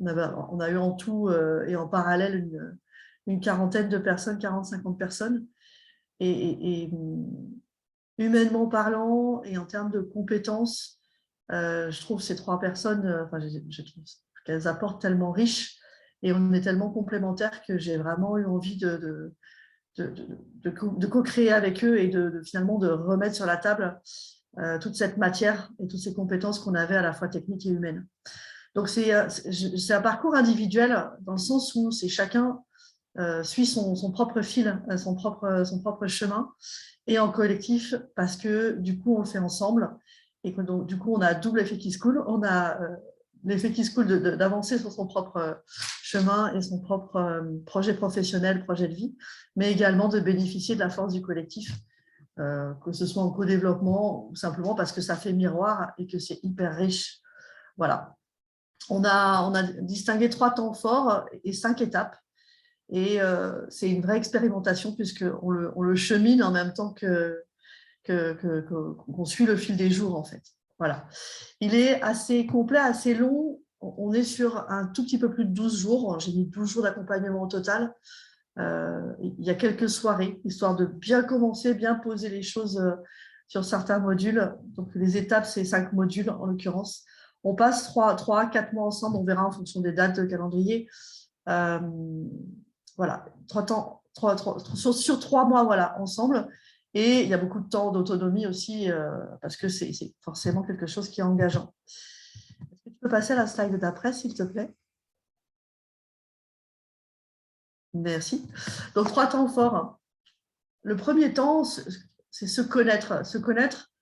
Speaker 4: On a eu en tout et en parallèle une quarantaine de personnes, 40-50 personnes. Et humainement parlant et en termes de compétences, je trouve ces 3 personnes, je trouve qu'elles apportent tellement riches et on est tellement complémentaires que j'ai vraiment eu envie de co-créer avec eux et finalement de remettre sur la table toute cette matière et toutes ces compétences qu'on avait à la fois techniques et humaines. Donc, c'est un parcours individuel dans le sens où c'est chacun suit son propre fil, son propre chemin, et en collectif parce que du coup, on le fait ensemble et que donc, du coup, on a double effet qui se coule. On a l'effet qui se coule d'avancer sur son propre chemin et son propre projet professionnel, projet de vie, mais également de bénéficier de la force du collectif, que ce soit en co-développement ou simplement parce que ça fait miroir et que c'est hyper riche. Voilà. On a distingué 3 temps forts et 5 étapes. Et c'est une vraie expérimentation puisqu'on le chemine en même temps qu'on suit le fil des jours, en fait. Voilà. Il est assez complet, assez long. On est sur un tout petit peu plus de 12 jours. J'ai mis 12 jours d'accompagnement au total. Il y a quelques soirées, histoire de bien commencer, bien poser les choses sur certains modules. Donc, les étapes, c'est 5 modules en l'occurrence. On passe 3 à 4 mois ensemble. On verra en fonction des dates de calendrier. Voilà, sur 3 mois voilà, ensemble. Et il y a beaucoup de temps d'autonomie aussi, parce que c'est forcément quelque chose qui est engageant. Est-ce que tu peux passer à la slide d'après, s'il te plaît? Merci. Donc, 3 temps forts. Le premier temps, c'est se connaître. Se connaître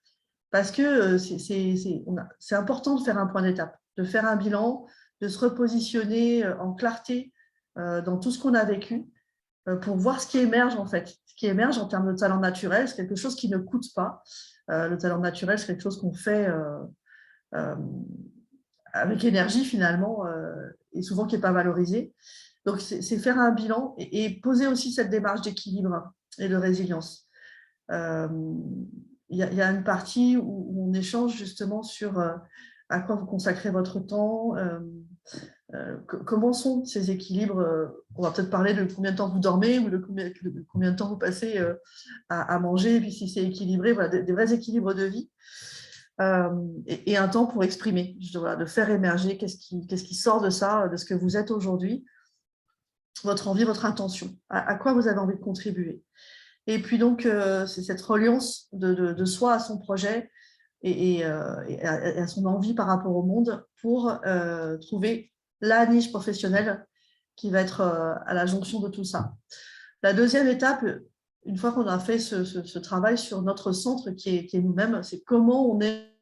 Speaker 4: parce que c'est important de faire un point d'étape, de faire un bilan, de se repositionner en clarté dans tout ce qu'on a vécu pour voir ce qui émerge en fait. Ce qui émerge en termes de talent naturel, c'est quelque chose qui ne coûte pas. Le talent naturel, c'est quelque chose qu'on fait avec énergie finalement et souvent qui n'est pas valorisé. Donc, c'est faire un bilan et poser aussi cette démarche d'équilibre et de résilience. Il y a une partie où on échange justement sur à quoi vous consacrez votre temps, comment sont ces équilibres. On va peut-être parler de combien de temps vous dormez ou de combien de temps vous passez à manger, et puis si c'est équilibré, voilà, des vrais équilibres de vie. Et un temps pour exprimer, voilà, de faire émerger qu'est-ce qui sort de ça, de ce que vous êtes aujourd'hui, votre envie, votre intention, à quoi vous avez envie de contribuer. Et puis donc, c'est cette reliance de soi à son projet et à son envie par rapport au monde pour trouver la niche professionnelle qui va être à la jonction de tout ça. La deuxième étape, une fois qu'on a fait ce travail sur notre centre qui est nous-mêmes, c'est comment on est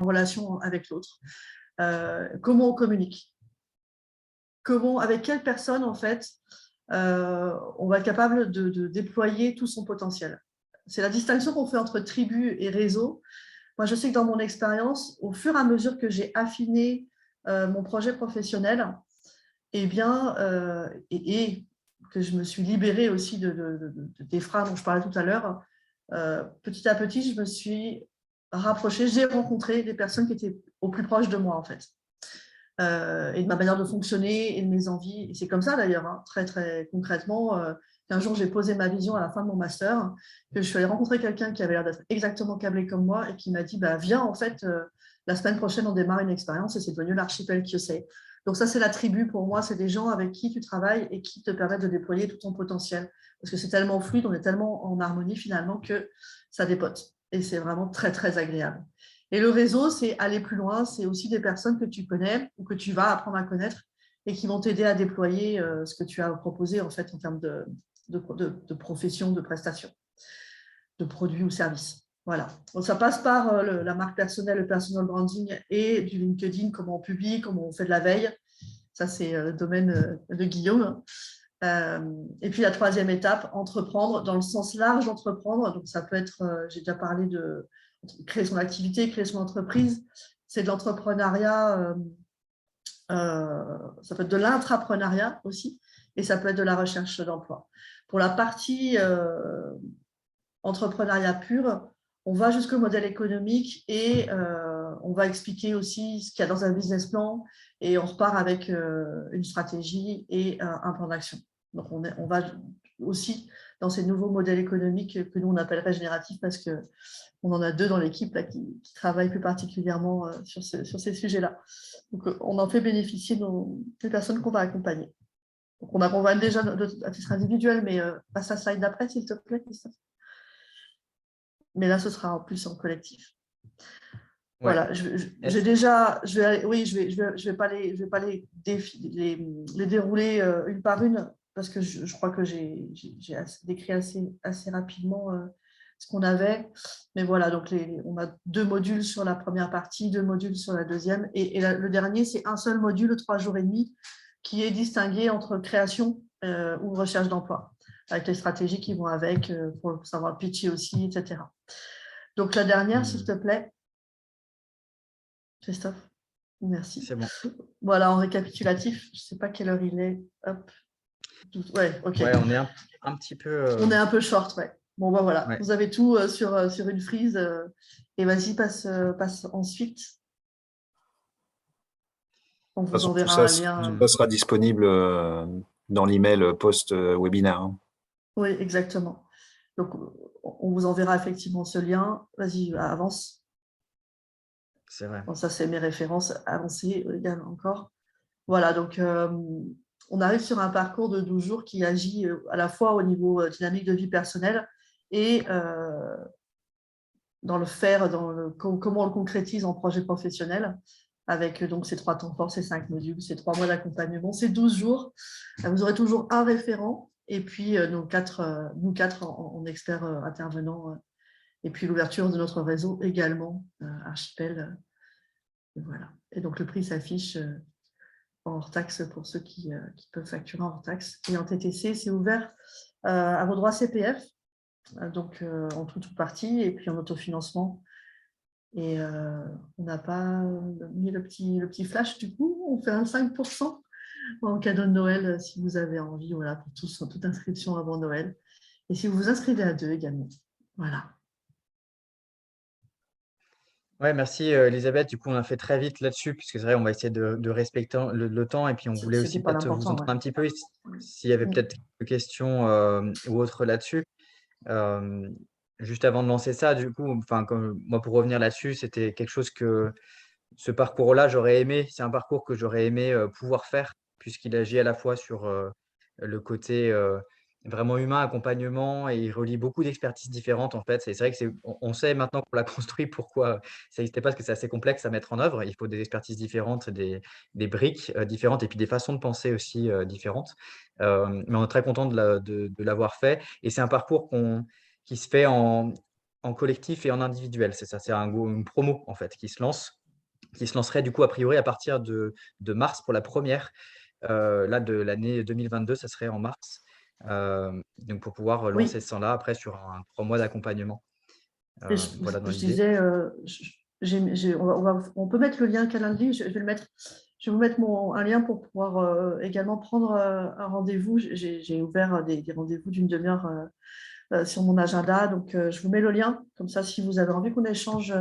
Speaker 4: en relation avec l'autre, comment on communique, avec quelle personne en fait on va être capable de déployer tout son potentiel. C'est la distinction qu'on fait entre tribu et réseau. Moi, je sais que dans mon expérience, au fur et à mesure que j'ai affiné mon projet professionnel, et que je me suis libérée aussi des freins dont je parlais tout à l'heure, petit à petit, je me suis rapprochée, j'ai rencontré des personnes qui étaient au plus proche de moi, en fait. Et de ma manière de fonctionner et de mes envies. Et c'est comme ça d'ailleurs, hein, très très concrètement, qu'un jour j'ai posé ma vision à la fin de mon master, que je suis allée rencontrer quelqu'un qui avait l'air d'être exactement câblé comme moi et qui m'a dit viens, en fait, la semaine prochaine on démarre une expérience, et c'est devenu l'archipel QC. Donc ça, c'est la tribu pour moi, c'est des gens avec qui tu travailles et qui te permettent de déployer tout ton potentiel. Parce que c'est tellement fluide, on est tellement en harmonie finalement que ça dépote. Et c'est vraiment très très agréable. Et le réseau, c'est aller plus loin, c'est aussi des personnes que tu connais ou que tu vas apprendre à connaître et qui vont t'aider à déployer ce que tu as proposé en fait en termes de profession, de prestation, de produits ou services. Voilà. Donc, ça passe par la marque personnelle, le personal branding et du LinkedIn, comment on publie, comment on fait de la veille. Ça, c'est le domaine de Guillaume. Et puis la troisième étape, entreprendre dans le sens large d'entreprendre. Donc ça peut être, j'ai déjà parlé de créer son activité, créer son entreprise. C'est de l'entrepreneuriat, ça peut être de l'intrapreneuriat aussi, et ça peut être de la recherche d'emploi. Pour la partie entrepreneuriat pur, on va jusqu'au modèle économique et on va expliquer aussi ce qu'il y a dans un business plan, et on repart avec une stratégie et un plan d'action. Donc, on va aussi dans ces nouveaux modèles économiques que nous, on appelle régénératifs, parce qu'on en a 2 dans l'équipe qui travaillent plus particulièrement sur ces sujets-là. Donc, on en fait bénéficier les personnes qu'on va accompagner. Donc, on accompagne déjà à titre individuel, mais passe à la slide d'après, s'il te plaît, Christophe. Mais là, ce sera en plus en collectif. Ouais. Voilà, je vais pas les dérouler une par une, parce que je crois que j'ai décrit assez rapidement ce qu'on avait. Mais voilà, donc on a 2 modules sur la première partie, 2 modules sur la deuxième. Et le dernier, c'est un seul module, 3 jours et demi, qui est distingué entre création ou recherche d'emploi, avec les stratégies qui vont avec, pour savoir pitcher aussi, etc. Donc la dernière, s'il te plaît. Christophe, merci.
Speaker 1: C'est bon.
Speaker 4: Voilà, en récapitulatif, je ne sais pas quelle heure il est. Hop. Ouais, ok.
Speaker 1: Ouais, on est un petit peu…
Speaker 4: On est un peu short, ouais. Bon, voilà,
Speaker 1: ouais.
Speaker 4: Vous avez tout sur une frise. Et vas-y, passe ensuite. On vous enverra un lien.
Speaker 3: Ça sera disponible dans l'email post-webinaire.
Speaker 4: Oui, exactement. Donc, on vous enverra effectivement ce lien. Vas-y, avance.
Speaker 1: C'est vrai.
Speaker 4: Bon, ça, c'est mes références avancées également encore. Voilà, donc on arrive sur un parcours de 12 jours qui agit à la fois au niveau dynamique de vie personnelle et dans le faire, comment on le concrétise en projet professionnel. avec donc ces 3 temps forts, ces 5 modules, ces 3 mois d'accompagnement, ces 12 jours. Vous aurez toujours un référent et puis nous quatre en experts intervenants et puis l'ouverture de notre réseau également, Archipel. Et voilà. Et donc le prix s'affiche en hors taxe pour ceux qui peuvent facturer en hors taxe. Et en TTC, c'est ouvert à vos droits CPF, donc en tout ou partie, et puis en autofinancement. Et on n'a pas mis le petit flash, du coup, on fait un 5% en cadeau de Noël si vous avez envie, voilà, pour tous, toute inscription avant Noël. Et si vous vous inscrivez à 2 également. Voilà.
Speaker 1: Ouais, merci Elisabeth. Du coup, on a fait très vite là-dessus, puisque c'est vrai, on va essayer de respecter le temps. Et puis, on voulait aussi
Speaker 4: C'était pas
Speaker 1: peut-être vous
Speaker 4: l'important,
Speaker 1: entendre
Speaker 4: ouais.
Speaker 1: un petit peu s'il y avait peut-être quelques questions ou autres là-dessus. Juste avant de lancer ça, du coup, enfin, comme moi, pour revenir là-dessus, c'était quelque chose que ce parcours-là, j'aurais aimé. C'est un parcours que j'aurais aimé pouvoir faire, puisqu'il agit à la fois sur le côté vraiment humain, accompagnement, et il relie beaucoup d'expertises différentes en fait. C'est vrai que on sait maintenant qu'on l'a construit pourquoi ça n'existait pas, parce que c'est assez complexe à mettre en œuvre. Il faut des expertises différentes, des briques différentes, et puis des façons de penser aussi différentes. Mais on est très content de l'avoir fait. Et c'est un parcours qui se fait en collectif et en individuel. C'est ça, c'est une promo en fait qui se lancerait du coup a priori à partir de mars pour la première. Là, de l'année 2022, ça serait en mars. Donc pour pouvoir lancer
Speaker 4: Oui,
Speaker 1: ça là après sur un 3 mois d'accompagnement.
Speaker 4: et
Speaker 1: Voilà dans
Speaker 4: je
Speaker 1: l'idée.
Speaker 4: disais, on peut mettre le lien Calendly, je vais le mettre. Je vais vous mettre un lien pour pouvoir également prendre un rendez-vous. J'ai ouvert des rendez-vous d'une demi-heure sur mon agenda. Donc, je vous mets le lien. Comme ça, si vous avez envie qu'on échange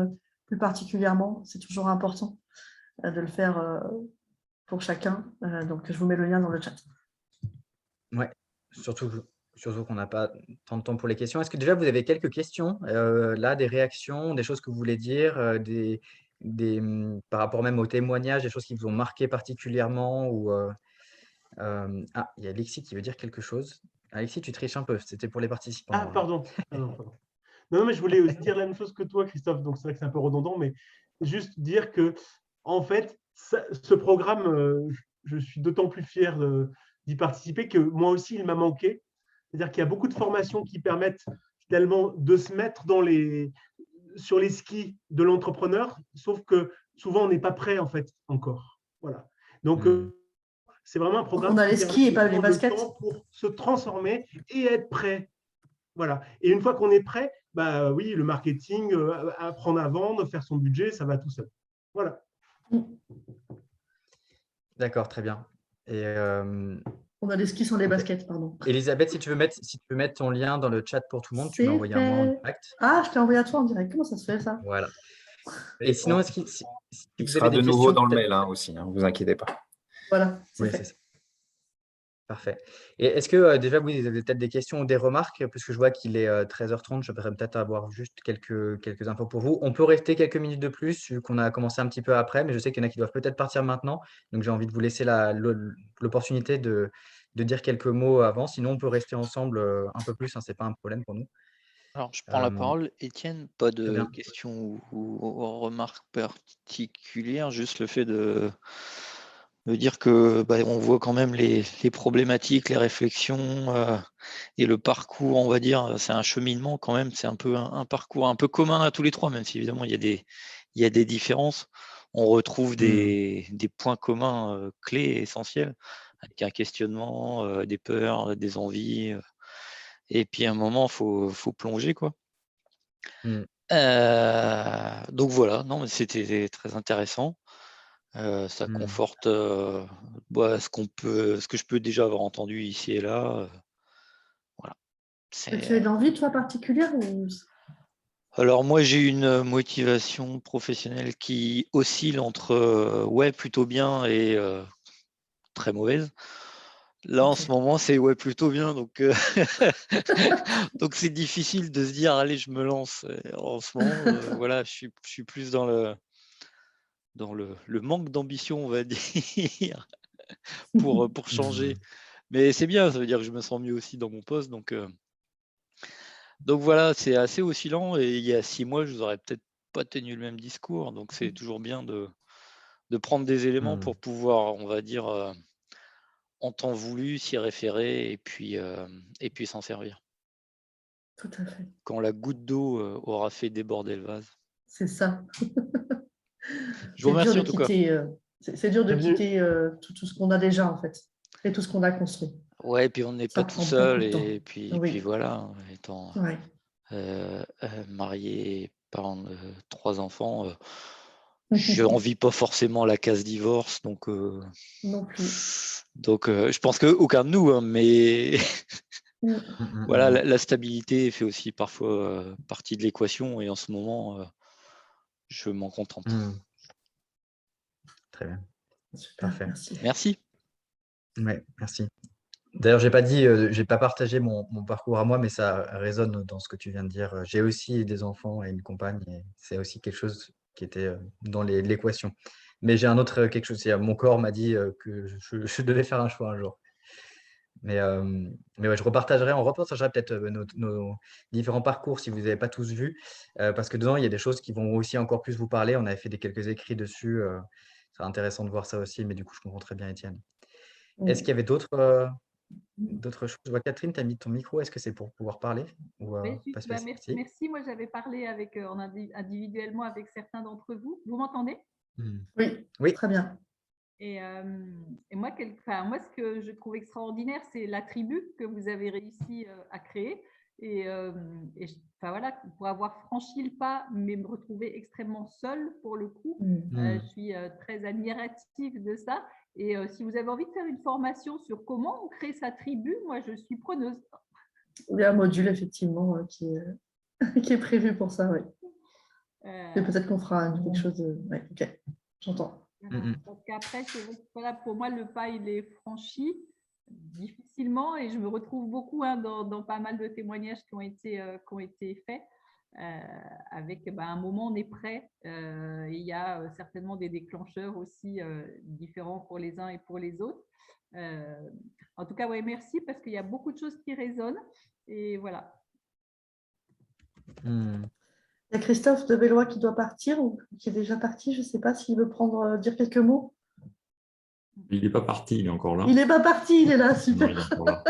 Speaker 4: plus particulièrement, c'est toujours important de le faire pour chacun. Donc, je vous mets le lien dans le chat.
Speaker 1: Ouais, surtout qu'on n'a pas tant de temps pour les questions. Est-ce que déjà vous avez quelques questions là, des réactions, des choses que vous voulez dire, par rapport même aux témoignages, des choses qui vous ont marqué particulièrement ou ah, il y a Alexis qui veut dire quelque chose. Alexis, tu triches un peu, c'était pour les participants.
Speaker 5: Ah, pardon. Pardon. Non, mais je voulais aussi dire la même chose que toi, Christophe, donc c'est vrai que c'est un peu redondant, mais juste dire que, en fait, ce programme, je suis d'autant plus fier d'y participer que moi aussi, il m'a manqué. C'est-à-dire qu'il y a beaucoup de formations qui permettent finalement de se mettre sur les skis de l'entrepreneur, sauf que souvent, on n'est pas prêt, en fait, encore. Voilà. Donc, c'est vraiment un programme
Speaker 4: On a
Speaker 5: qui
Speaker 4: les
Speaker 5: permet
Speaker 4: skis et
Speaker 5: de
Speaker 4: pas les
Speaker 5: prendre le
Speaker 4: baskets.
Speaker 5: temps pour se transformer et être prêt. Voilà. Et une fois qu'on est prêt, bah oui, le marketing, apprendre à vendre, faire son budget, ça va tout seul. Voilà.
Speaker 1: D'accord, très bien. Et
Speaker 4: On a les skis sans les
Speaker 1: ok.
Speaker 4: baskets, pardon.
Speaker 1: Elisabeth, si tu veux mettre ton lien dans le chat pour tout le monde, tu m'as
Speaker 4: C'est
Speaker 1: envoyé un moi en
Speaker 4: fait.
Speaker 1: direct.
Speaker 4: Ah, je t'ai envoyé à toi en direct. Comment ça se fait, ça?
Speaker 1: Voilà. Et sinon, si
Speaker 3: Il
Speaker 1: vous avez
Speaker 3: sera
Speaker 1: des
Speaker 3: de nouveau
Speaker 1: questions,
Speaker 3: dans le
Speaker 1: peut-être.
Speaker 3: mail aussi, ne vous inquiétez pas.
Speaker 4: Voilà, c'est
Speaker 1: Oui, c'est
Speaker 4: fait.
Speaker 1: ça. Parfait. Et est-ce que déjà, vous avez peut-être des questions ou des remarques, puisque je vois qu'il est 13h30, je voudrais peut-être avoir juste quelques infos pour vous. On peut rester quelques minutes de plus, vu qu'on a commencé un petit peu après, mais je sais qu'il y en a qui doivent peut-être partir maintenant. Donc, j'ai envie de vous laisser l'opportunité de dire quelques mots avant. Sinon, on peut rester ensemble un peu plus, ce n'est pas un problème pour nous.
Speaker 6: Alors, je prends la
Speaker 1: Euh,
Speaker 6: parole. Étienne, pas
Speaker 1: Très
Speaker 6: de
Speaker 1: bien.
Speaker 6: questions ou remarques particulières, juste le fait de dire que on voit quand même les problématiques, les réflexions et le parcours, on va dire, c'est un cheminement quand même, c'est un peu un parcours un peu commun à tous les trois, même si évidemment il y a des différences. On retrouve des points communs clés, essentiels, avec un questionnement, des peurs, des envies. Et puis à un moment, faut plonger, quoi.
Speaker 1: Mm.
Speaker 6: Donc voilà, non, mais c'était très intéressant. Ça
Speaker 1: Mm.
Speaker 6: conforte ce que je peux déjà avoir entendu ici et là. Voilà.
Speaker 4: Tu as une envie, toi, particulière ou...
Speaker 6: Alors moi, j'ai une motivation professionnelle qui oscille entre ouais, plutôt bien et très mauvaise. Là, en
Speaker 4: Ok.
Speaker 6: ce moment, c'est ouais, plutôt bien. Donc, donc c'est difficile de se dire, allez, je me lance. En ce moment, voilà, je suis plus dans le manque d'ambition, on va dire, pour changer. Mais c'est bien, ça veut dire que je me sens mieux aussi dans mon poste. Donc voilà, c'est assez oscillant. Et il y a 6 mois, je vous aurais peut-être pas tenu le même discours. Donc c'est toujours bien de de prendre des éléments
Speaker 1: Hmm.
Speaker 6: pour pouvoir, on va dire, en temps voulu, s'y référer et puis s'en servir.
Speaker 4: Tout à fait.
Speaker 6: Quand la goutte d'eau aura fait déborder le vase.
Speaker 4: C'est ça.
Speaker 6: Je vous
Speaker 4: C'est dur
Speaker 6: remercie
Speaker 4: de
Speaker 6: en tout cas.
Speaker 4: quitter, c'est dur de
Speaker 5: Bienvenue.
Speaker 4: quitter tout ce qu'on a déjà, en fait, et tout ce qu'on a construit.
Speaker 6: Ouais, et puis on n'est
Speaker 4: Ça
Speaker 6: pas tout
Speaker 4: prend
Speaker 6: seul,
Speaker 4: beaucoup de temps.
Speaker 6: et puis
Speaker 4: Oui.
Speaker 6: voilà, étant
Speaker 4: Ouais.
Speaker 6: marié, parent de 3 enfants, je n'envie pas forcément la case divorce, donc
Speaker 4: Non plus.
Speaker 6: je pense qu'aucun de nous, hein, mais
Speaker 4: Mm.
Speaker 6: voilà, la stabilité fait aussi parfois partie de l'équation, et en ce moment, je m'en contente.
Speaker 1: Hmm. Très bien.
Speaker 4: Super,
Speaker 1: Parfait.
Speaker 4: merci.
Speaker 6: Merci.
Speaker 1: Ouais, merci. D'ailleurs, j'ai pas partagé mon parcours à moi, mais ça résonne dans ce que tu viens de dire. J'ai aussi des enfants et une compagne, et c'est aussi quelque chose qui était dans l'équation. Mais j'ai un autre quelque chose. Mon corps m'a dit que je devais faire un choix un jour. Mais ouais, on repartagera peut-être nos différents parcours si vous n'avez pas tous vu, parce que dedans, il y a des choses qui vont aussi encore plus vous parler. On avait fait quelques écrits dessus. C'est intéressant de voir ça aussi, mais du coup, je comprends très bien, Étienne. Est-ce qu'il y avait d'autres choses? Je vois Catherine, tu as mis ton micro. Est-ce que c'est pour pouvoir parler ou
Speaker 7: Oui,
Speaker 1: pas
Speaker 7: merci. Merci. Moi, j'avais parlé individuellement avec certains d'entre vous. Vous m'entendez?
Speaker 4: Oui,
Speaker 1: Oui.
Speaker 4: très bien.
Speaker 7: Et moi, ce que je trouve extraordinaire, c'est la tribu que vous avez réussi à créer. Voilà, pour avoir franchi le pas, mais me retrouver extrêmement seule pour le coup. Je suis très admirative de ça. Et si vous avez envie de faire une formation sur comment on crée sa tribu, moi, je suis preneuse.
Speaker 4: Il y a un module, effectivement, qui est prévu pour ça, oui. Et peut-être qu'on fera quelque chose de… Oui, ok, j'entends.
Speaker 7: Parce qu'après, c'est vrai que, voilà, pour moi, le pas, il est franchi difficilement, et je me retrouve beaucoup dans pas mal de témoignages qui ont été faits. Avec un moment, on est prêt. Il y a certainement des déclencheurs aussi différents pour les uns et pour les autres. En tout cas, ouais, merci, parce qu'il y a beaucoup de choses qui résonnent. Et voilà.
Speaker 4: Il y a Christophe de Bellois qui doit partir ou qui est déjà parti. Je ne sais pas s'il veut dire quelques mots.
Speaker 8: Il n'est pas parti, il est encore là.
Speaker 4: Il n'est pas parti, il est là,
Speaker 8: Non,
Speaker 4: super.
Speaker 8: il est encore là.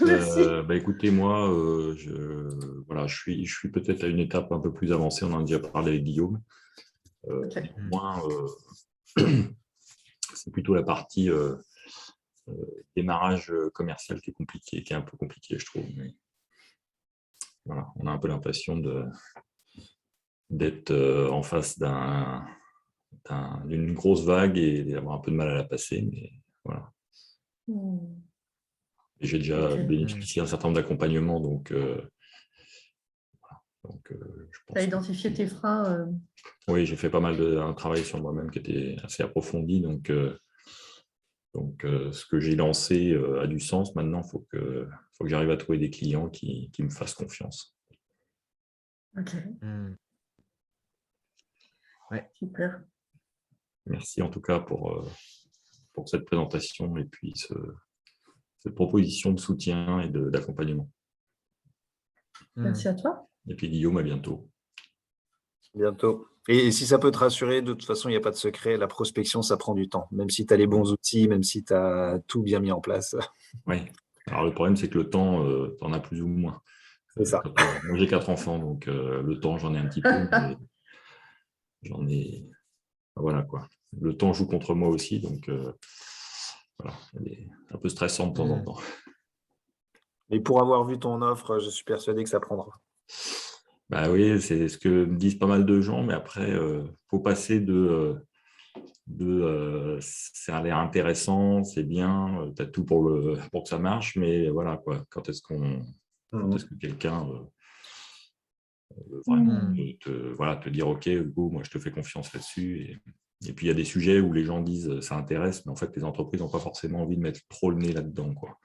Speaker 4: Merci.
Speaker 8: Écoutez, moi, je suis peut-être à une étape un peu plus avancée. On en a déjà parlé avec Guillaume. Néanmoins, c'est plutôt la partie démarrage commercial qui est un peu compliqué, je trouve. Mais, voilà, on a un peu l'impression d'être en face d'une grosse vague et d'avoir un peu de mal à la passer. Mais voilà. J'ai déjà bénéficié d'un certain nombre d'accompagnements, donc je pense.
Speaker 4: Tu as identifié tes freins.
Speaker 8: Oui, j'ai fait pas mal un travail sur moi-même qui était assez approfondi. Donc ce que j'ai lancé a du sens. Maintenant, il faut que j'arrive à trouver des clients qui me fassent confiance.
Speaker 4: Ok.
Speaker 1: Ouais.
Speaker 4: Super.
Speaker 8: Merci en tout cas pour cette présentation et puis cette proposition de soutien et d'accompagnement.
Speaker 4: Merci à toi.
Speaker 8: Et puis Guillaume, à bientôt.
Speaker 3: Bientôt. Et si ça peut te rassurer, de toute façon, il n'y a pas de secret. La prospection, ça prend du temps. Même si tu as les bons outils, même si tu as tout bien mis en place.
Speaker 8: Oui. Alors, le problème, c'est que le temps, tu en as plus ou moins.
Speaker 3: C'est ça.
Speaker 8: Moi, j'ai 4 enfants, donc le temps, j'en ai un petit peu. Mais j'en ai… Voilà, quoi. Le temps joue contre moi aussi, donc voilà. Elle est un peu stressant de temps en temps.
Speaker 3: Mais pour avoir vu ton offre, je suis persuadé que ça prendra.
Speaker 8: Bah oui, c'est ce que me disent pas mal de gens, mais après, faut passer de ça a l'air intéressant, c'est bien, tu as tout pour que ça marche, mais voilà, quoi. Quand est-ce que quelqu'un veut vraiment te dire ok, Hugo, moi je te fais confiance là-dessus. Et puis il y a des sujets où les gens disent ça intéresse, mais en fait les entreprises n'ont pas forcément envie de mettre trop le nez là-dedans, quoi.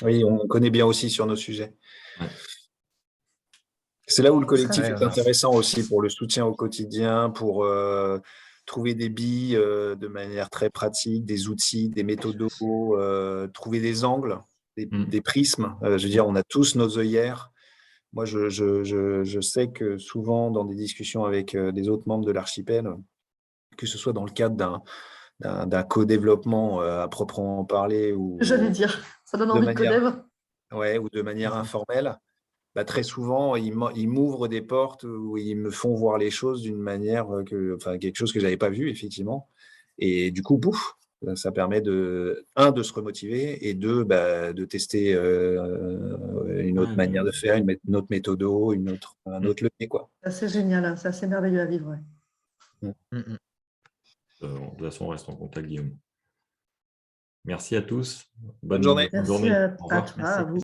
Speaker 3: Oui, on connaît bien aussi sur nos sujets.
Speaker 8: Ouais.
Speaker 3: C'est là où le collectif est intéressant aussi pour le soutien au quotidien, pour trouver des billes de manière très pratique, des outils, des méthodos, trouver des angles, des prismes. Je veux dire, on a tous nos œillères. Moi, je sais que souvent, dans des discussions avec des autres membres de l'archipel, que ce soit dans le cadre d'un co-développement à proprement parler ou
Speaker 4: J'allais dire, ça donne
Speaker 3: de
Speaker 4: envie de
Speaker 3: manière,
Speaker 4: codev.
Speaker 3: ouais, ou de manière informelle, bah, très souvent, ils m'ouvrent des portes où ils me font voir les choses d'une manière quelque chose que j'avais pas vu, effectivement. Et du coup, pouf, ça permet de se remotiver et de tester une autre manière de faire, une autre méthodo, un autre levier, quoi.
Speaker 4: C'est assez génial, hein, c'est assez merveilleux à vivre. Ouais.
Speaker 8: De toute façon, on reste en contact, Guillaume. Merci à tous.
Speaker 3: Bonne journée.
Speaker 4: Merci
Speaker 8: journée.
Speaker 4: à
Speaker 8: Au revoir.
Speaker 4: toi, à vous.